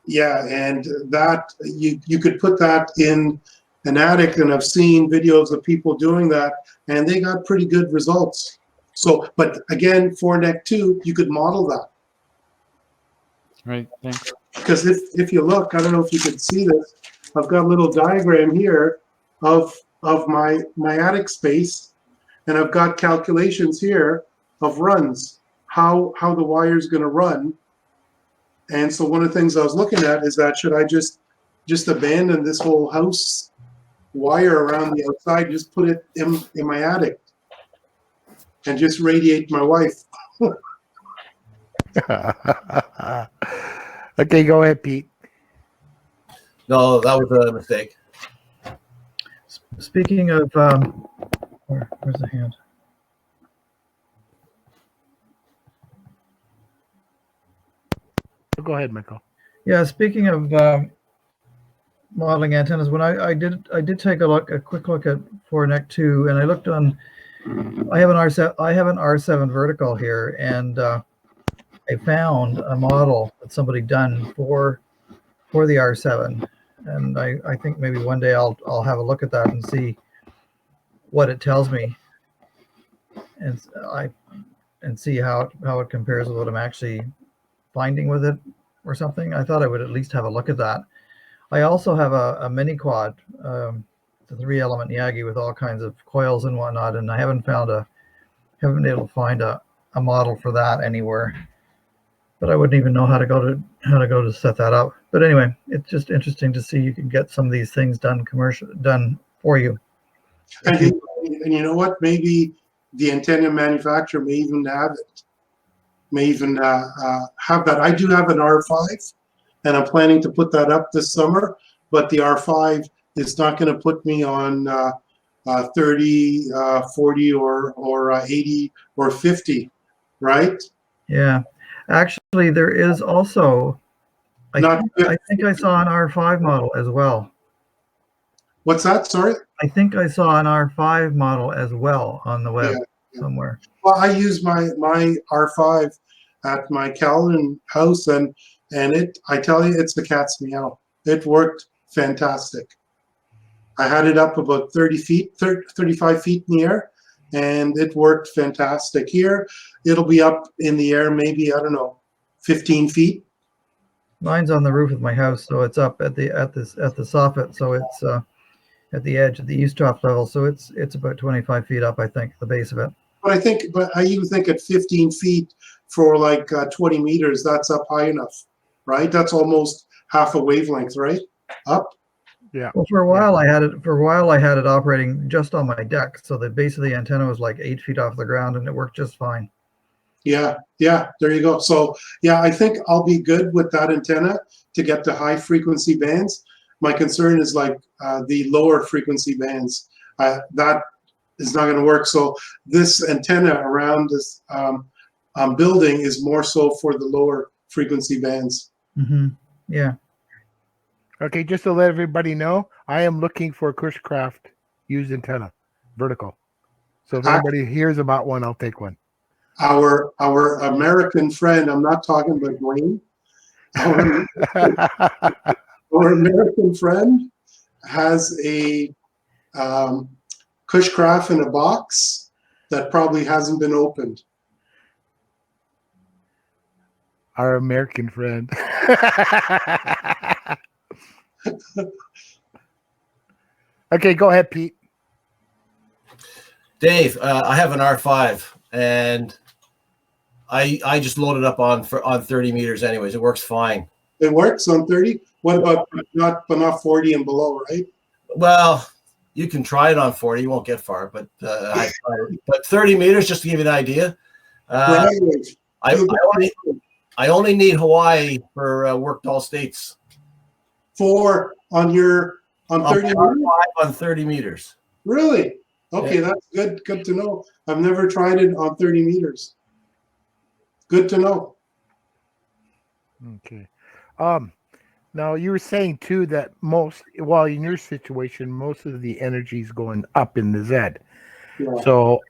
Yeah, and that you could put that in an attic, and I've seen videos of people doing that, and they got pretty good results. So, but again, for Neck 2, you could model that. Right, thanks. Because if you look, I don't know if you can see this, I've got a little diagram here of my attic space, and I've got calculations here of runs, how the wire's going to run. And so one of the things I was looking at is that should I just abandon this whole house wire around the outside, just put it in my attic and just radiate my wife. Okay, go ahead, Pete. No, that was a mistake. Speaking of, where's the hand? Go ahead, Michael. Yeah, speaking of modeling antennas, when I did take a quick look at for Neck 2, and I looked on. I have an R7 vertical here, and I found a model that somebody done for the R7, and I think maybe one day I'll have a look at that and see what it tells me, and see how it compares with what I'm actually finding with it or something. I thought I would at least have a look at that. I also have a mini quad, the 3-element Yagi with all kinds of coils and whatnot, and I haven't been able to find a model for that anywhere. But I wouldn't even know how to go to set that up. But anyway, it's just interesting to see you can get some of these things done for you. And you know what? Maybe the antenna manufacturer may even have it. May even have that. I do have an R5, and I'm planning to put that up this summer. But the R5 is not going to put me on 30, 40, or 80 or 50, right? Yeah, actually, there is also. I think I saw an R5 model as well. What's that? Sorry. I think I saw an R5 model as well on the web somewhere. Well, I use my R5 at my Calvin house, and I tell you, it's the cat's meow. It worked fantastic. I had it up about 35 feet in the air, and it worked fantastic. Here, it'll be up in the air, maybe, I don't know, 15 feet. Mine's on the roof of my house, so it's up at the soffit, so it's at the edge of the eavesdrop level, so it's about 25 feet up, I think, the base of it. But I even think at 15 feet for like 20 meters, that's up high enough, right? That's almost half a wavelength, right? Up. Yeah. Well, for a while I had it operating just on my deck, so the base of the antenna was like 8 feet off the ground, and it worked just fine. Yeah, there you go. So yeah, I think I'll be good with that antenna to get to high frequency bands. My concern is like the lower frequency bands. That is not going to work. So this antenna around this building is more so for the lower frequency bands. Mm-hmm. Yeah. Okay, just to let everybody know, I am looking for a Cushcraft used antenna, vertical. So if anybody hears about one, I'll take one. Our American friend, I'm not talking about Dwayne, Our, our American friend has a Cushcraft in a box that probably hasn't been opened. Our American friend. Okay, go ahead, Pete. Dave, I have an R5, and I just loaded up on 30 meters anyways. It works fine. It works on 30? What about not 40 and below, right? Well, you can try it on 40. You won't get far, but but 30 meters, just to give you an idea. I only need Hawaii for worked all states. On 30 meters? On 30 meters. Really? Okay, Yeah. that's good. Good to know. I've never tried it on 30 meters. Good to know. Okay. Now you were saying too that in your situation, most of the energy is going up in the Z. Yeah. So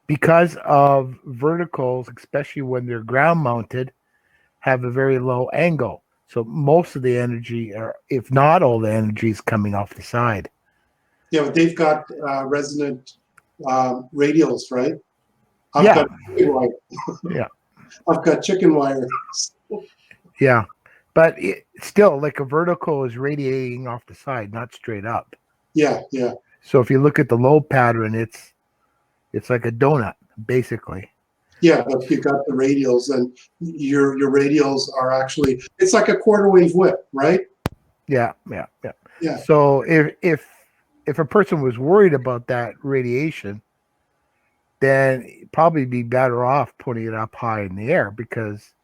because of verticals, especially when they're ground mounted, have a very low angle. So most of the energy, or if not all the energy, is coming off the side. Yeah, but they've got resonant radials, right? Yeah. I've got chicken wire. Yeah. But still, like a vertical is radiating off the side, not straight up. Yeah, yeah. So if you look at the lobe pattern, it's like a donut, basically. Yeah, but you got the radials, and your radials are actually, it's like a quarter wave whip, right? Yeah. Yeah. So if a person was worried about that radiation, then probably be better off putting it up high in the air, because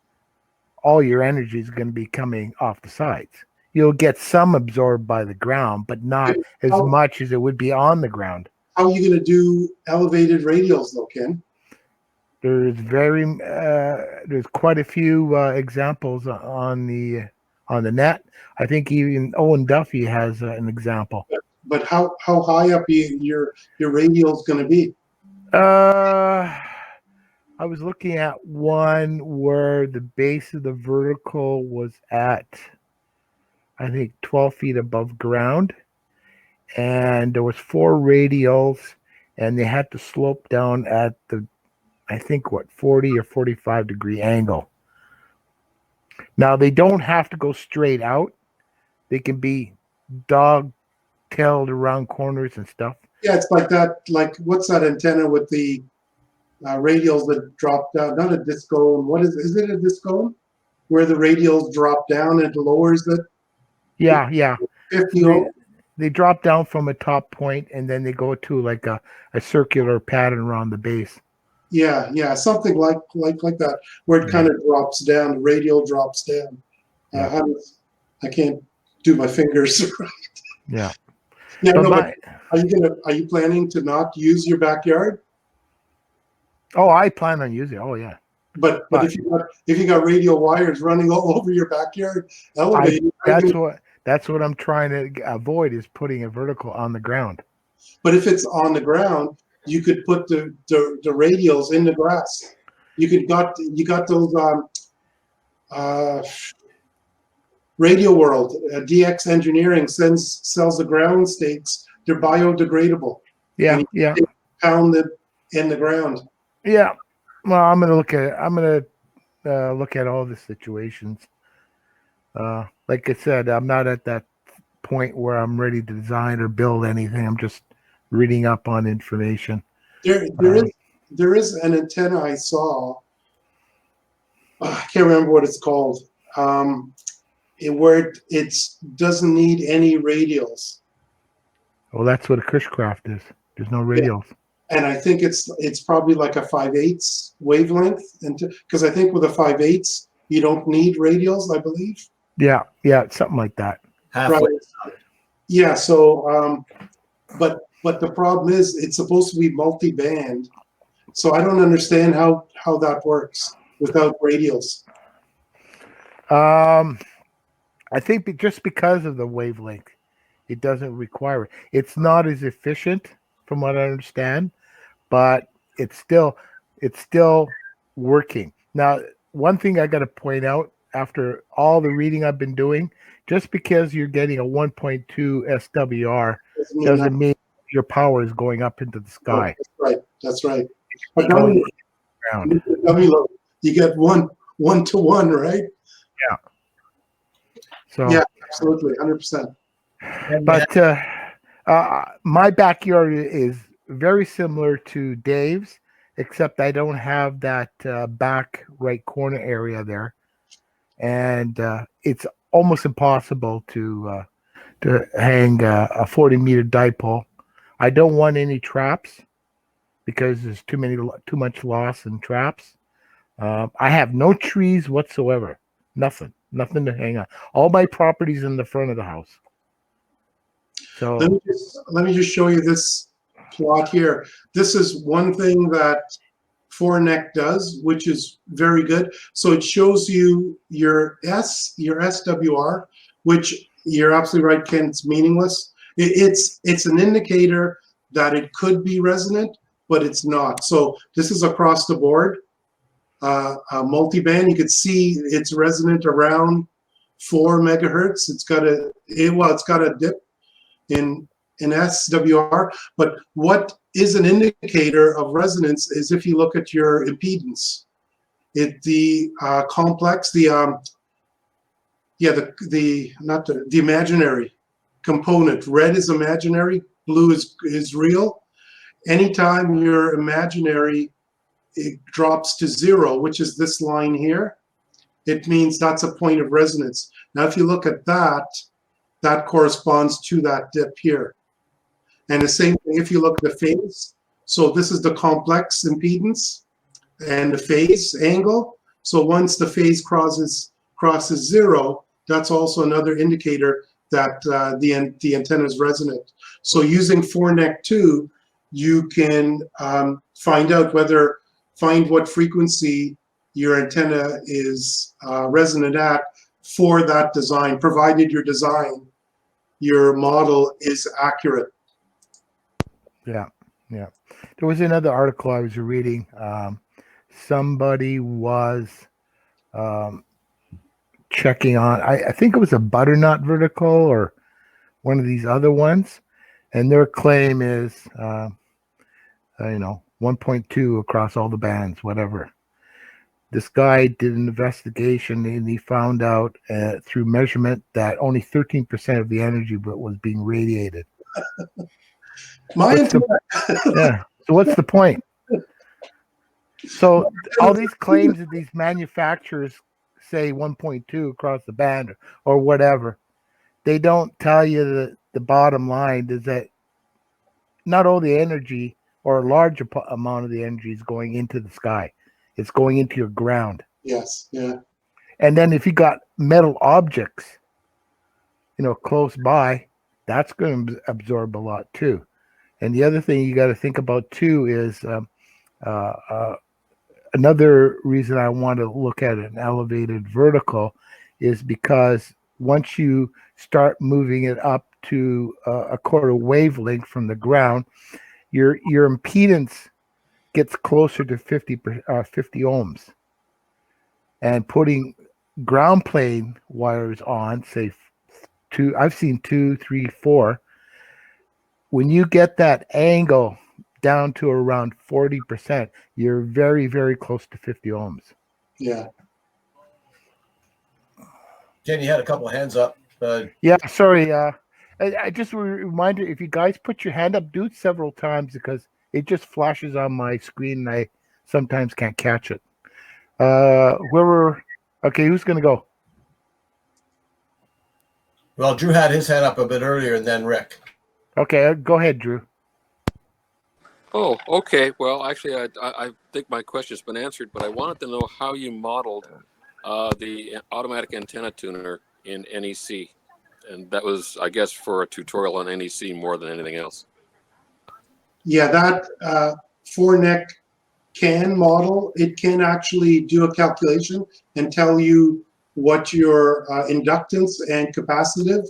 all your energy is going to be coming off the sides. You'll get some absorbed by the ground, but not as much as it would be on the ground. How are you going to do elevated radials though, Ken? There's there's quite a few examples on the net. I think even Owen Duffy has an example. But how high up your radial is going to be? I was looking at one where the base of the vertical was at, I think, 12 feet above ground, and there was 4 radials, and they had to slope down at the, I think, 40 or 45 degree angle. Now, they don't have to go straight out. They can be dog-tailed around corners and stuff. Yeah, it's like that. Like, what's that antenna with the radials that drop down? Not a disco. What is it? A disco? Where the radials drop down and it lowers it? Yeah. 50 they drop down from a top point, and then they go to like a circular pattern around the base. Yeah, something like that, where it kind of drops down. The radial drops down. I can't do my fingers right. Yeah. Yeah, but are you planning to not use your backyard? Oh, I plan on using it. Oh, yeah. But if you got radial wires running all over your backyard, elevated. That's what I'm trying to avoid, is putting a vertical on the ground. But if it's on the ground, you could put the radials in the grass. You got those Radio World, DX Engineering sells the ground stakes. They're biodegradable. Yeah. Pound it in the ground. Yeah. Well, I'm gonna look at all the situations. Like I said, I'm not at that point where I'm ready to design or build anything. I'm just reading up on information. There is an antenna I saw. I can't remember what it's called. Where it doesn't need any radials. Well, that's what a Cushcraft is. There's no radials. Yeah. And I think it's probably like a 5/8 wavelength, and because I think with a 5/8 you don't need radials, I believe. Yeah, something like that. Halfway. Right. Yeah. So, but the problem is it's supposed to be multi-band, so I don't understand how that works without radials. I think just because of the wavelength, it doesn't require it. It's not as efficient, from what I understand, but it's still working. Now, one thing I got to point out, after all the reading I've been doing, just because you're getting a 1.2 SWR doesn't mean your power is going up into the sky. That's right. That's right. It's going Ground. You get one to one, right? Yeah. So yeah, absolutely, 100%. But my backyard is very similar to Dave's, except I don't have that back right corner area there, and it's almost impossible to hang a 40-meter dipole. I don't want any traps because there's too much loss in traps. I have no trees whatsoever. Nothing to hang on. All my property's in the front of the house. So let me just show you this plot here. This is one thing that Foreneck does, which is very good. So it shows you your SWR, which you're absolutely right, Ken, it's meaningless. It's an indicator that it could be resonant, but it's not. So this is across the board. A multiband, you could see it's resonant around 4 megahertz. It's got a dip in SWR, but what is an indicator of resonance is if you look at your impedance. The complex, the imaginary component. Red is imaginary, blue is real. Anytime your imaginary it drops to 0, which is this line here, it means that's a point of resonance. Now, if you look at that, that corresponds to that dip here. And the same thing if you look at the phase. So this is the complex impedance and the phase angle. So once the phase crosses 0, that's also another indicator that the antenna is resonant. So using Foreneck 2, you can find what frequency your antenna is resonant at for that design, provided your model is accurate. Yeah. There was another article I was reading. Somebody was checking on, I think it was a butternut vertical or one of these other ones, and their claim is 1.2 across all the bands, whatever. This guy did an investigation and he found out through measurement that only 13% of the energy was being radiated. Yeah. So what's the point? So all these claims that these manufacturers say 1.2 across the band or whatever, they don't tell you that the bottom line is that not all the energy or a large amount of the energy is going into the sky. It's going into your ground. Yes, yeah. And then if you got metal objects, close by, that's going to absorb a lot too. And the other thing you got to think about too is another reason I want to look at an elevated vertical is because once you start moving it up to a quarter wavelength from the ground, your impedance gets closer to 50 ohms. And putting ground plane wires on, say I've seen 2, 3, 4. When you get that angle down to around 40%, you're very, very close to 50 ohms. Yeah. Jen, you had a couple of hands up. Yeah, sorry. I just remind you, if you guys put your hand up, do it several times because it just flashes on my screen and I sometimes can't catch it. Okay, who's going to go? Well, Drew had his hand up a bit earlier and then Rick. Okay, go ahead, Drew. Oh, okay. Well, actually, I think my question's been answered, but I wanted to know how you modeled the automatic antenna tuner in NEC. And that was, I guess, for a tutorial on NEC more than anything else. Yeah, that Foreneck can model. It can actually do a calculation and tell you what your inductance and capacitive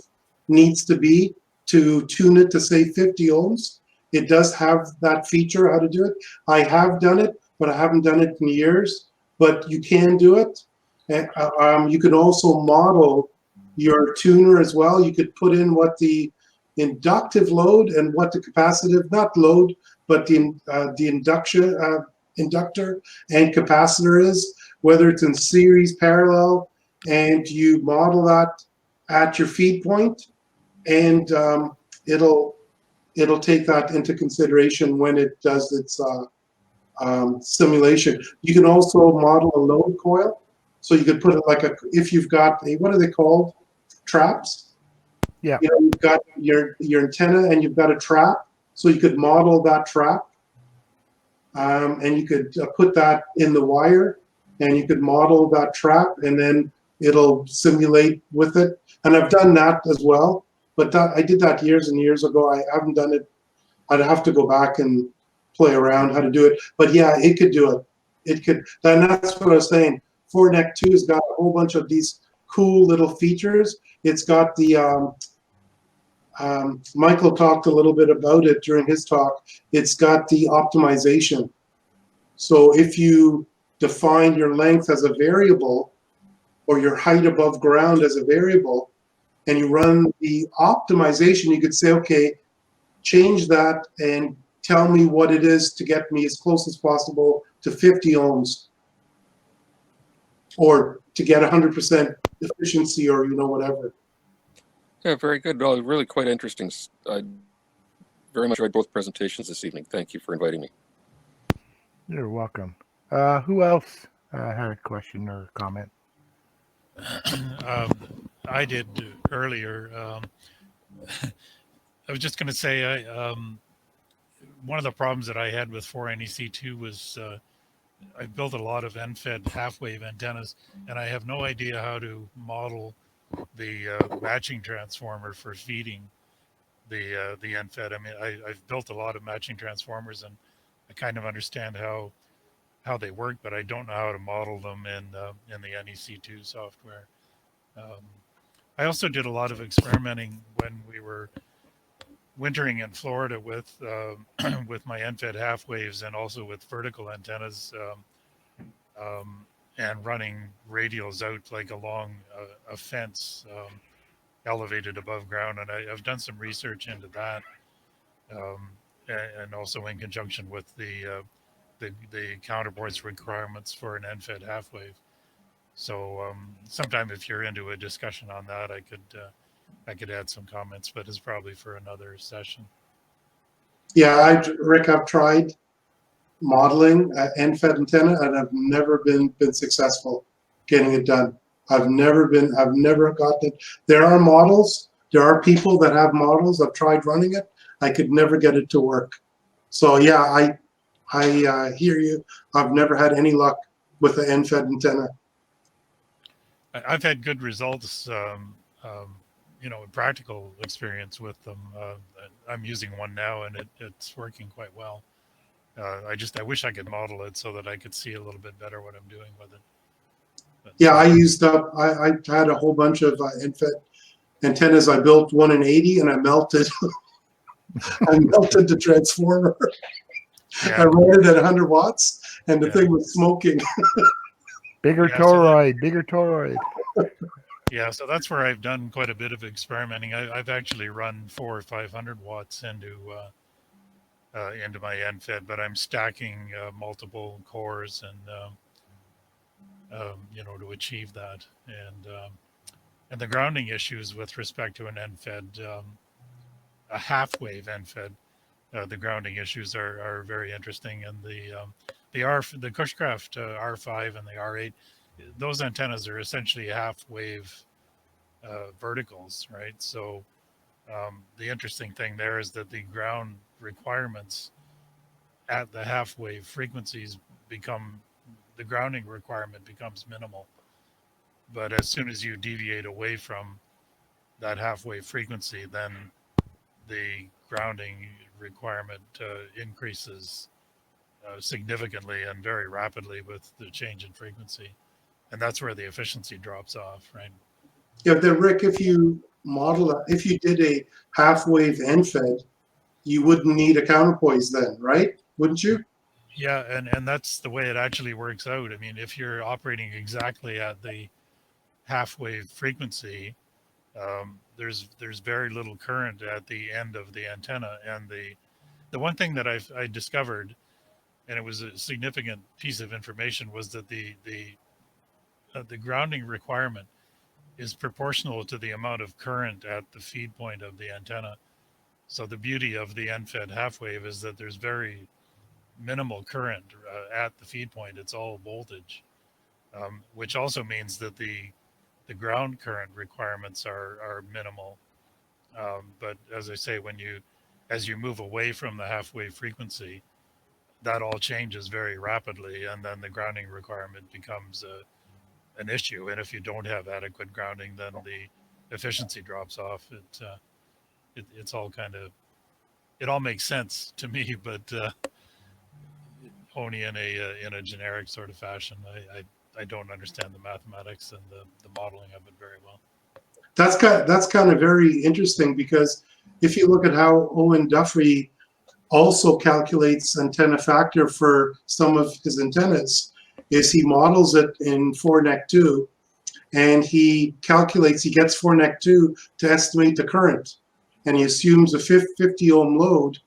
needs to be to tune it to, say, 50 ohms. It does have that feature, how to do it. I have done it, but I haven't done it in years. But you can do it. And you can also model your tuner as well. You could put in what the inductive load and what the capacitive, not load, but the inductor and capacitor is, whether it's in series, parallel, and you model that at your feed point, and it'll take that into consideration when it does its simulation. You can also model a load coil. So you could put it like if you've got a, what are they called? Traps? Yeah. You know, you've got your antenna and you've got a trap. So you could model that trap. And you could put that in the wire and you could model that trap and then it'll simulate with it. And I've done that as well. But I did that years and years ago. I haven't done it. I'd have to go back and play around how to do it. But yeah, it could do it. It could. And that's what I was saying. Fortnect 2 has got a whole bunch of these cool little features. It's got the, Michael talked a little bit about it during his talk. It's got the optimization. So if you define your length as a variable or your height above ground as a variable, and you run the optimization, you could say, okay, change that and tell me what it is to get me as close as possible to 50 ohms. Or to get 100% efficiency, or whatever. Yeah, very good. Well, really quite interesting. I very much enjoyed both presentations this evening. Thank you for inviting me. You're welcome. Who else had a question or comment? I did earlier. I was just going to say, one of the problems that I had with 4NEC2 was I built a lot of end-fed half-wave antennas, and I have no idea how to model the matching transformer for feeding the end-fed. I mean, I've built a lot of matching transformers, and I kind of understand how they work, but I don't know how to model them in the NEC2 software. I also did a lot of experimenting when we were wintering in Florida with with my end-fed half waves and also with vertical antennas, and running radials out like along a fence elevated above ground. And I've done some research into that, and also in conjunction with the counterboard's requirements for an end-fed half wave. So sometime if you're into a discussion on that, I could add some comments, but it's probably for another session. Yeah, Rick, I've tried modeling end-fed antenna, and I've never been successful getting it done. I've never gotten it. There are models. There are people that have models. I've tried running it. I could never get it to work. So yeah, I hear you. I've never had any luck with the end-fed antenna. I've had good results, practical experience with them. I'm using one now, and it's working quite well. I wish I could model it so that I could see a little bit better what I'm doing with it. But, yeah, I had a whole bunch of end-fed antennas. I built one in 80, and I melted. I melted the transformer. Yeah. I ran it at 100 watts, and the thing was smoking. Bigger toroid. Yeah, so that's where I've done quite a bit of experimenting. I've actually run 400 or 500 watts into my end-fed, but I'm stacking multiple cores and to achieve that. And the grounding issues with respect to an end-fed, a half-wave end-fed, the grounding issues are very interesting. And the Cushcraft R5 and the R8, those antennas are essentially half-wave verticals, right? So the interesting thing there is that the ground requirements at the half-wave frequencies the grounding requirement becomes minimal. But as soon as you deviate away from that half-wave frequency, then the grounding requirement increases significantly and very rapidly with the change in frequency. And that's where the efficiency drops off, right? Yeah, then Rick, if you did a half-wave end-fed, you wouldn't need a counterpoise then, right? Wouldn't you? Yeah, and that's the way it actually works out. I mean, if you're operating exactly at the half wave frequency, there's very little current at the end of the antenna. And the one thing that I discovered, and it was a significant piece of information, was that the grounding requirement is proportional to the amount of current at the feed point of the antenna. So the beauty of the end-fed half wave is that there's very minimal current at the feed point. It's all voltage, which also means that the ground current requirements are minimal. But as I say, as you move away from the half wave frequency, that all changes very rapidly, and then the grounding requirement becomes an issue. And if you don't have adequate grounding, then the efficiency drops off. It's all it all makes sense to me, but only in a generic sort of fashion. I don't understand the mathematics and the modeling of it very well. That's kind of very interesting, because if you look at how Owen Duffy also calculates antenna factor for some of his antennas, is he models it in 4nec2, and he gets 4nec2 to estimate the current, and he assumes a 50 ohm load,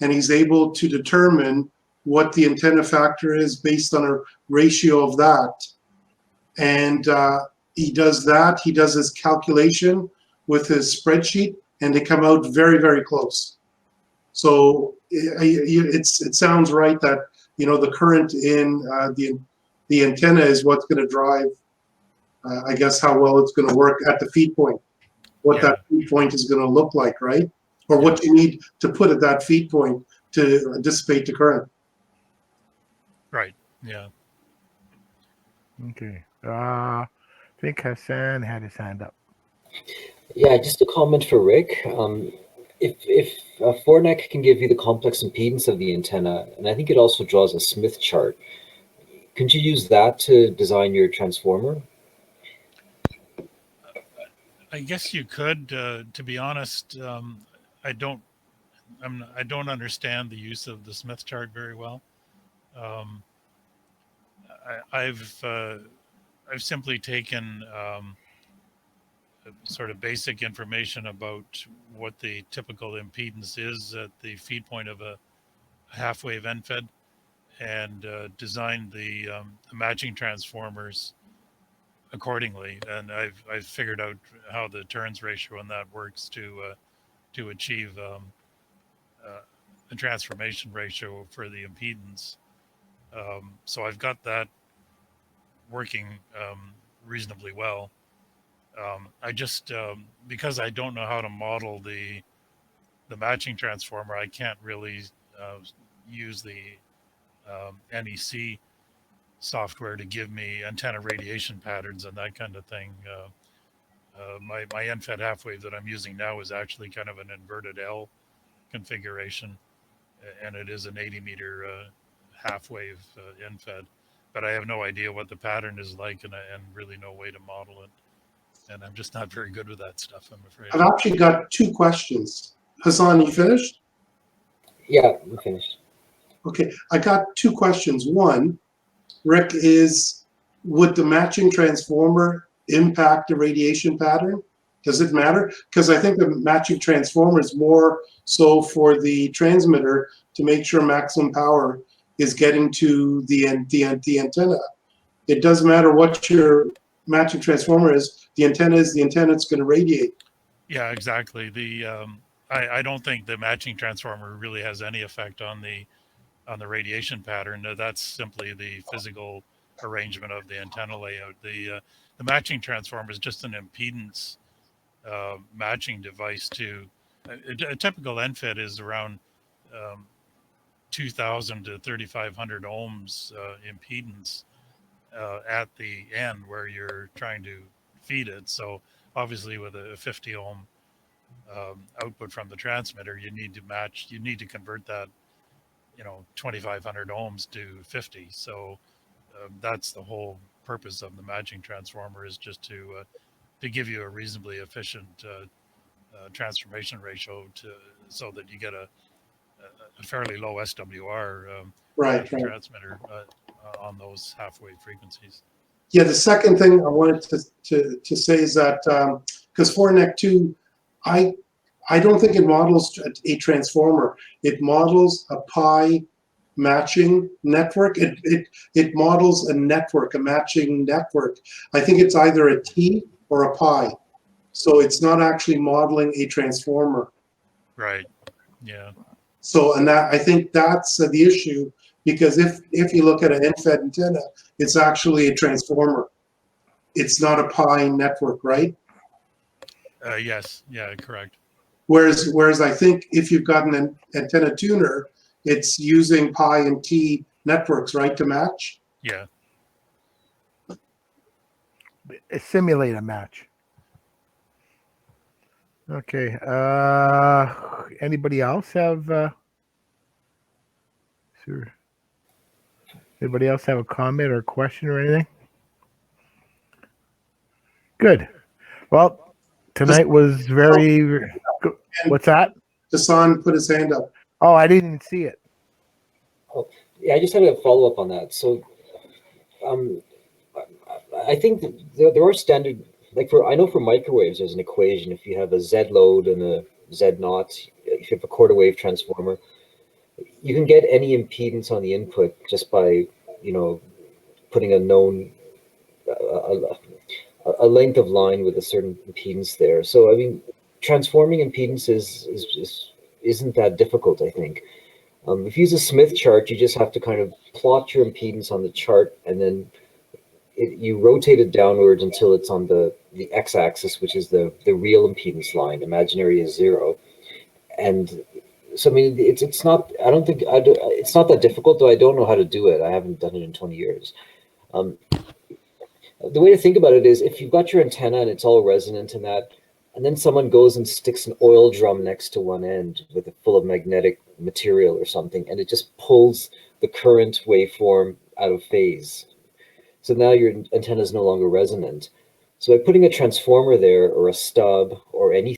and he's able to determine what the antenna factor is based on a ratio of that. And he does that. He does his calculation with his spreadsheet, and they come out very, very close. So it sounds right that, you know, the current in the antenna is what's going to drive, I guess, how well it's going to work at the feed point, what that feed point is going to look like, right? Or what you need to put at that feed point to dissipate the current. Right. Yeah. Okay. I think Hassan had his hand up. Yeah, just a comment for Rick. If 4nec can give you the complex impedance of the antenna, and I think it also draws a Smith chart, couldn't you use that to design your transformer? I guess you could. To be honest, I don't understand the use of the Smith chart very well. I've simply taken sort of basic information about what the typical impedance is at the feed point of a half wave end-fed, and designed the matching transformers accordingly. And I've figured out how the turns ratio on that works to achieve a transformation ratio for the impedance. So I've got that working reasonably well. I just because I don't know how to model the matching transformer, I can't really use the NEC software to give me antenna radiation patterns and that kind of thing. My end-fed half wave that I'm using now is actually kind of an inverted L configuration, and it is an 80 meter half wave end-fed, but I have no idea what the pattern is like, and really no way to model it. And I'm just not very good with that stuff, I'm afraid. I've actually got two questions. Hassan, you finished? Yeah, I'm finished. Okay, I got two questions. One, Rick, would the matching transformer impact the radiation pattern? Does it matter? Because I think the matching transformer is more so for the transmitter to make sure maximum power is getting to the antenna. It doesn't matter what your matching transformer is. The antenna is the antenna. It's going to radiate. Yeah, exactly. I don't think the matching transformer really has any effect on the radiation pattern. That's simply the physical arrangement of the antenna layout. The matching transformer is just an impedance matching device to a typical end-fed is around 2,000 to 3,500 ohms impedance at the end where you're trying to feed it. So obviously with a 50 ohm output from the transmitter, you need to convert that, 2,500 ohms to 50. So that's the whole purpose of the matching transformer, is just to give you a reasonably efficient transformation ratio so that you get a a fairly low SWR right. transmitter on those halfwave frequencies. Yeah, the second thing I wanted to say is that because 4NEC2, I don't think it models a transformer. It models a pi matching network. It models a network, a matching network. I think it's either a T or a pi. So it's not actually modeling a transformer. Right. Yeah. So, and that, I think that's the issue, because if you look at an end-fed antenna, it's actually a transformer. It's not a pi network, right? Yes. Yeah. Correct. Whereas I think if you've got an antenna tuner, it's using pi and T networks, right, to match? Yeah. Simulate a match. Okay. Anybody else have? Sure. Anybody else have a comment or question or anything? Good. Well, tonight was very. What's that? Hassan put his hand up. Oh, I didn't even see it. Oh, yeah, I just had a follow up on that. So, I think there are standard, like I know for microwaves, there's an equation. If you have a Z load and a Z naught, if you have a quarter wave transformer, you can get any impedance on the input just by, putting a known, a length of line with a certain impedance there. So, I mean, transforming impedance isn't that difficult, I think. If you use a Smith chart, you just have to kind of plot your impedance on the chart, and then you rotate it downwards until it's on the x-axis, which is the real impedance line. Imaginary is 0. And so, I mean, it's not, I don't think, it's not that difficult, though I don't know how to do it. I haven't done it in 20 years. The way to think about it is, if you've got your antenna and it's all resonant in that, and then someone goes and sticks an oil drum next to one end with it full of magnetic material or something, and it just pulls the current waveform out of phase. So now your antenna is no longer resonant. So by putting a transformer there, or a stub, or anything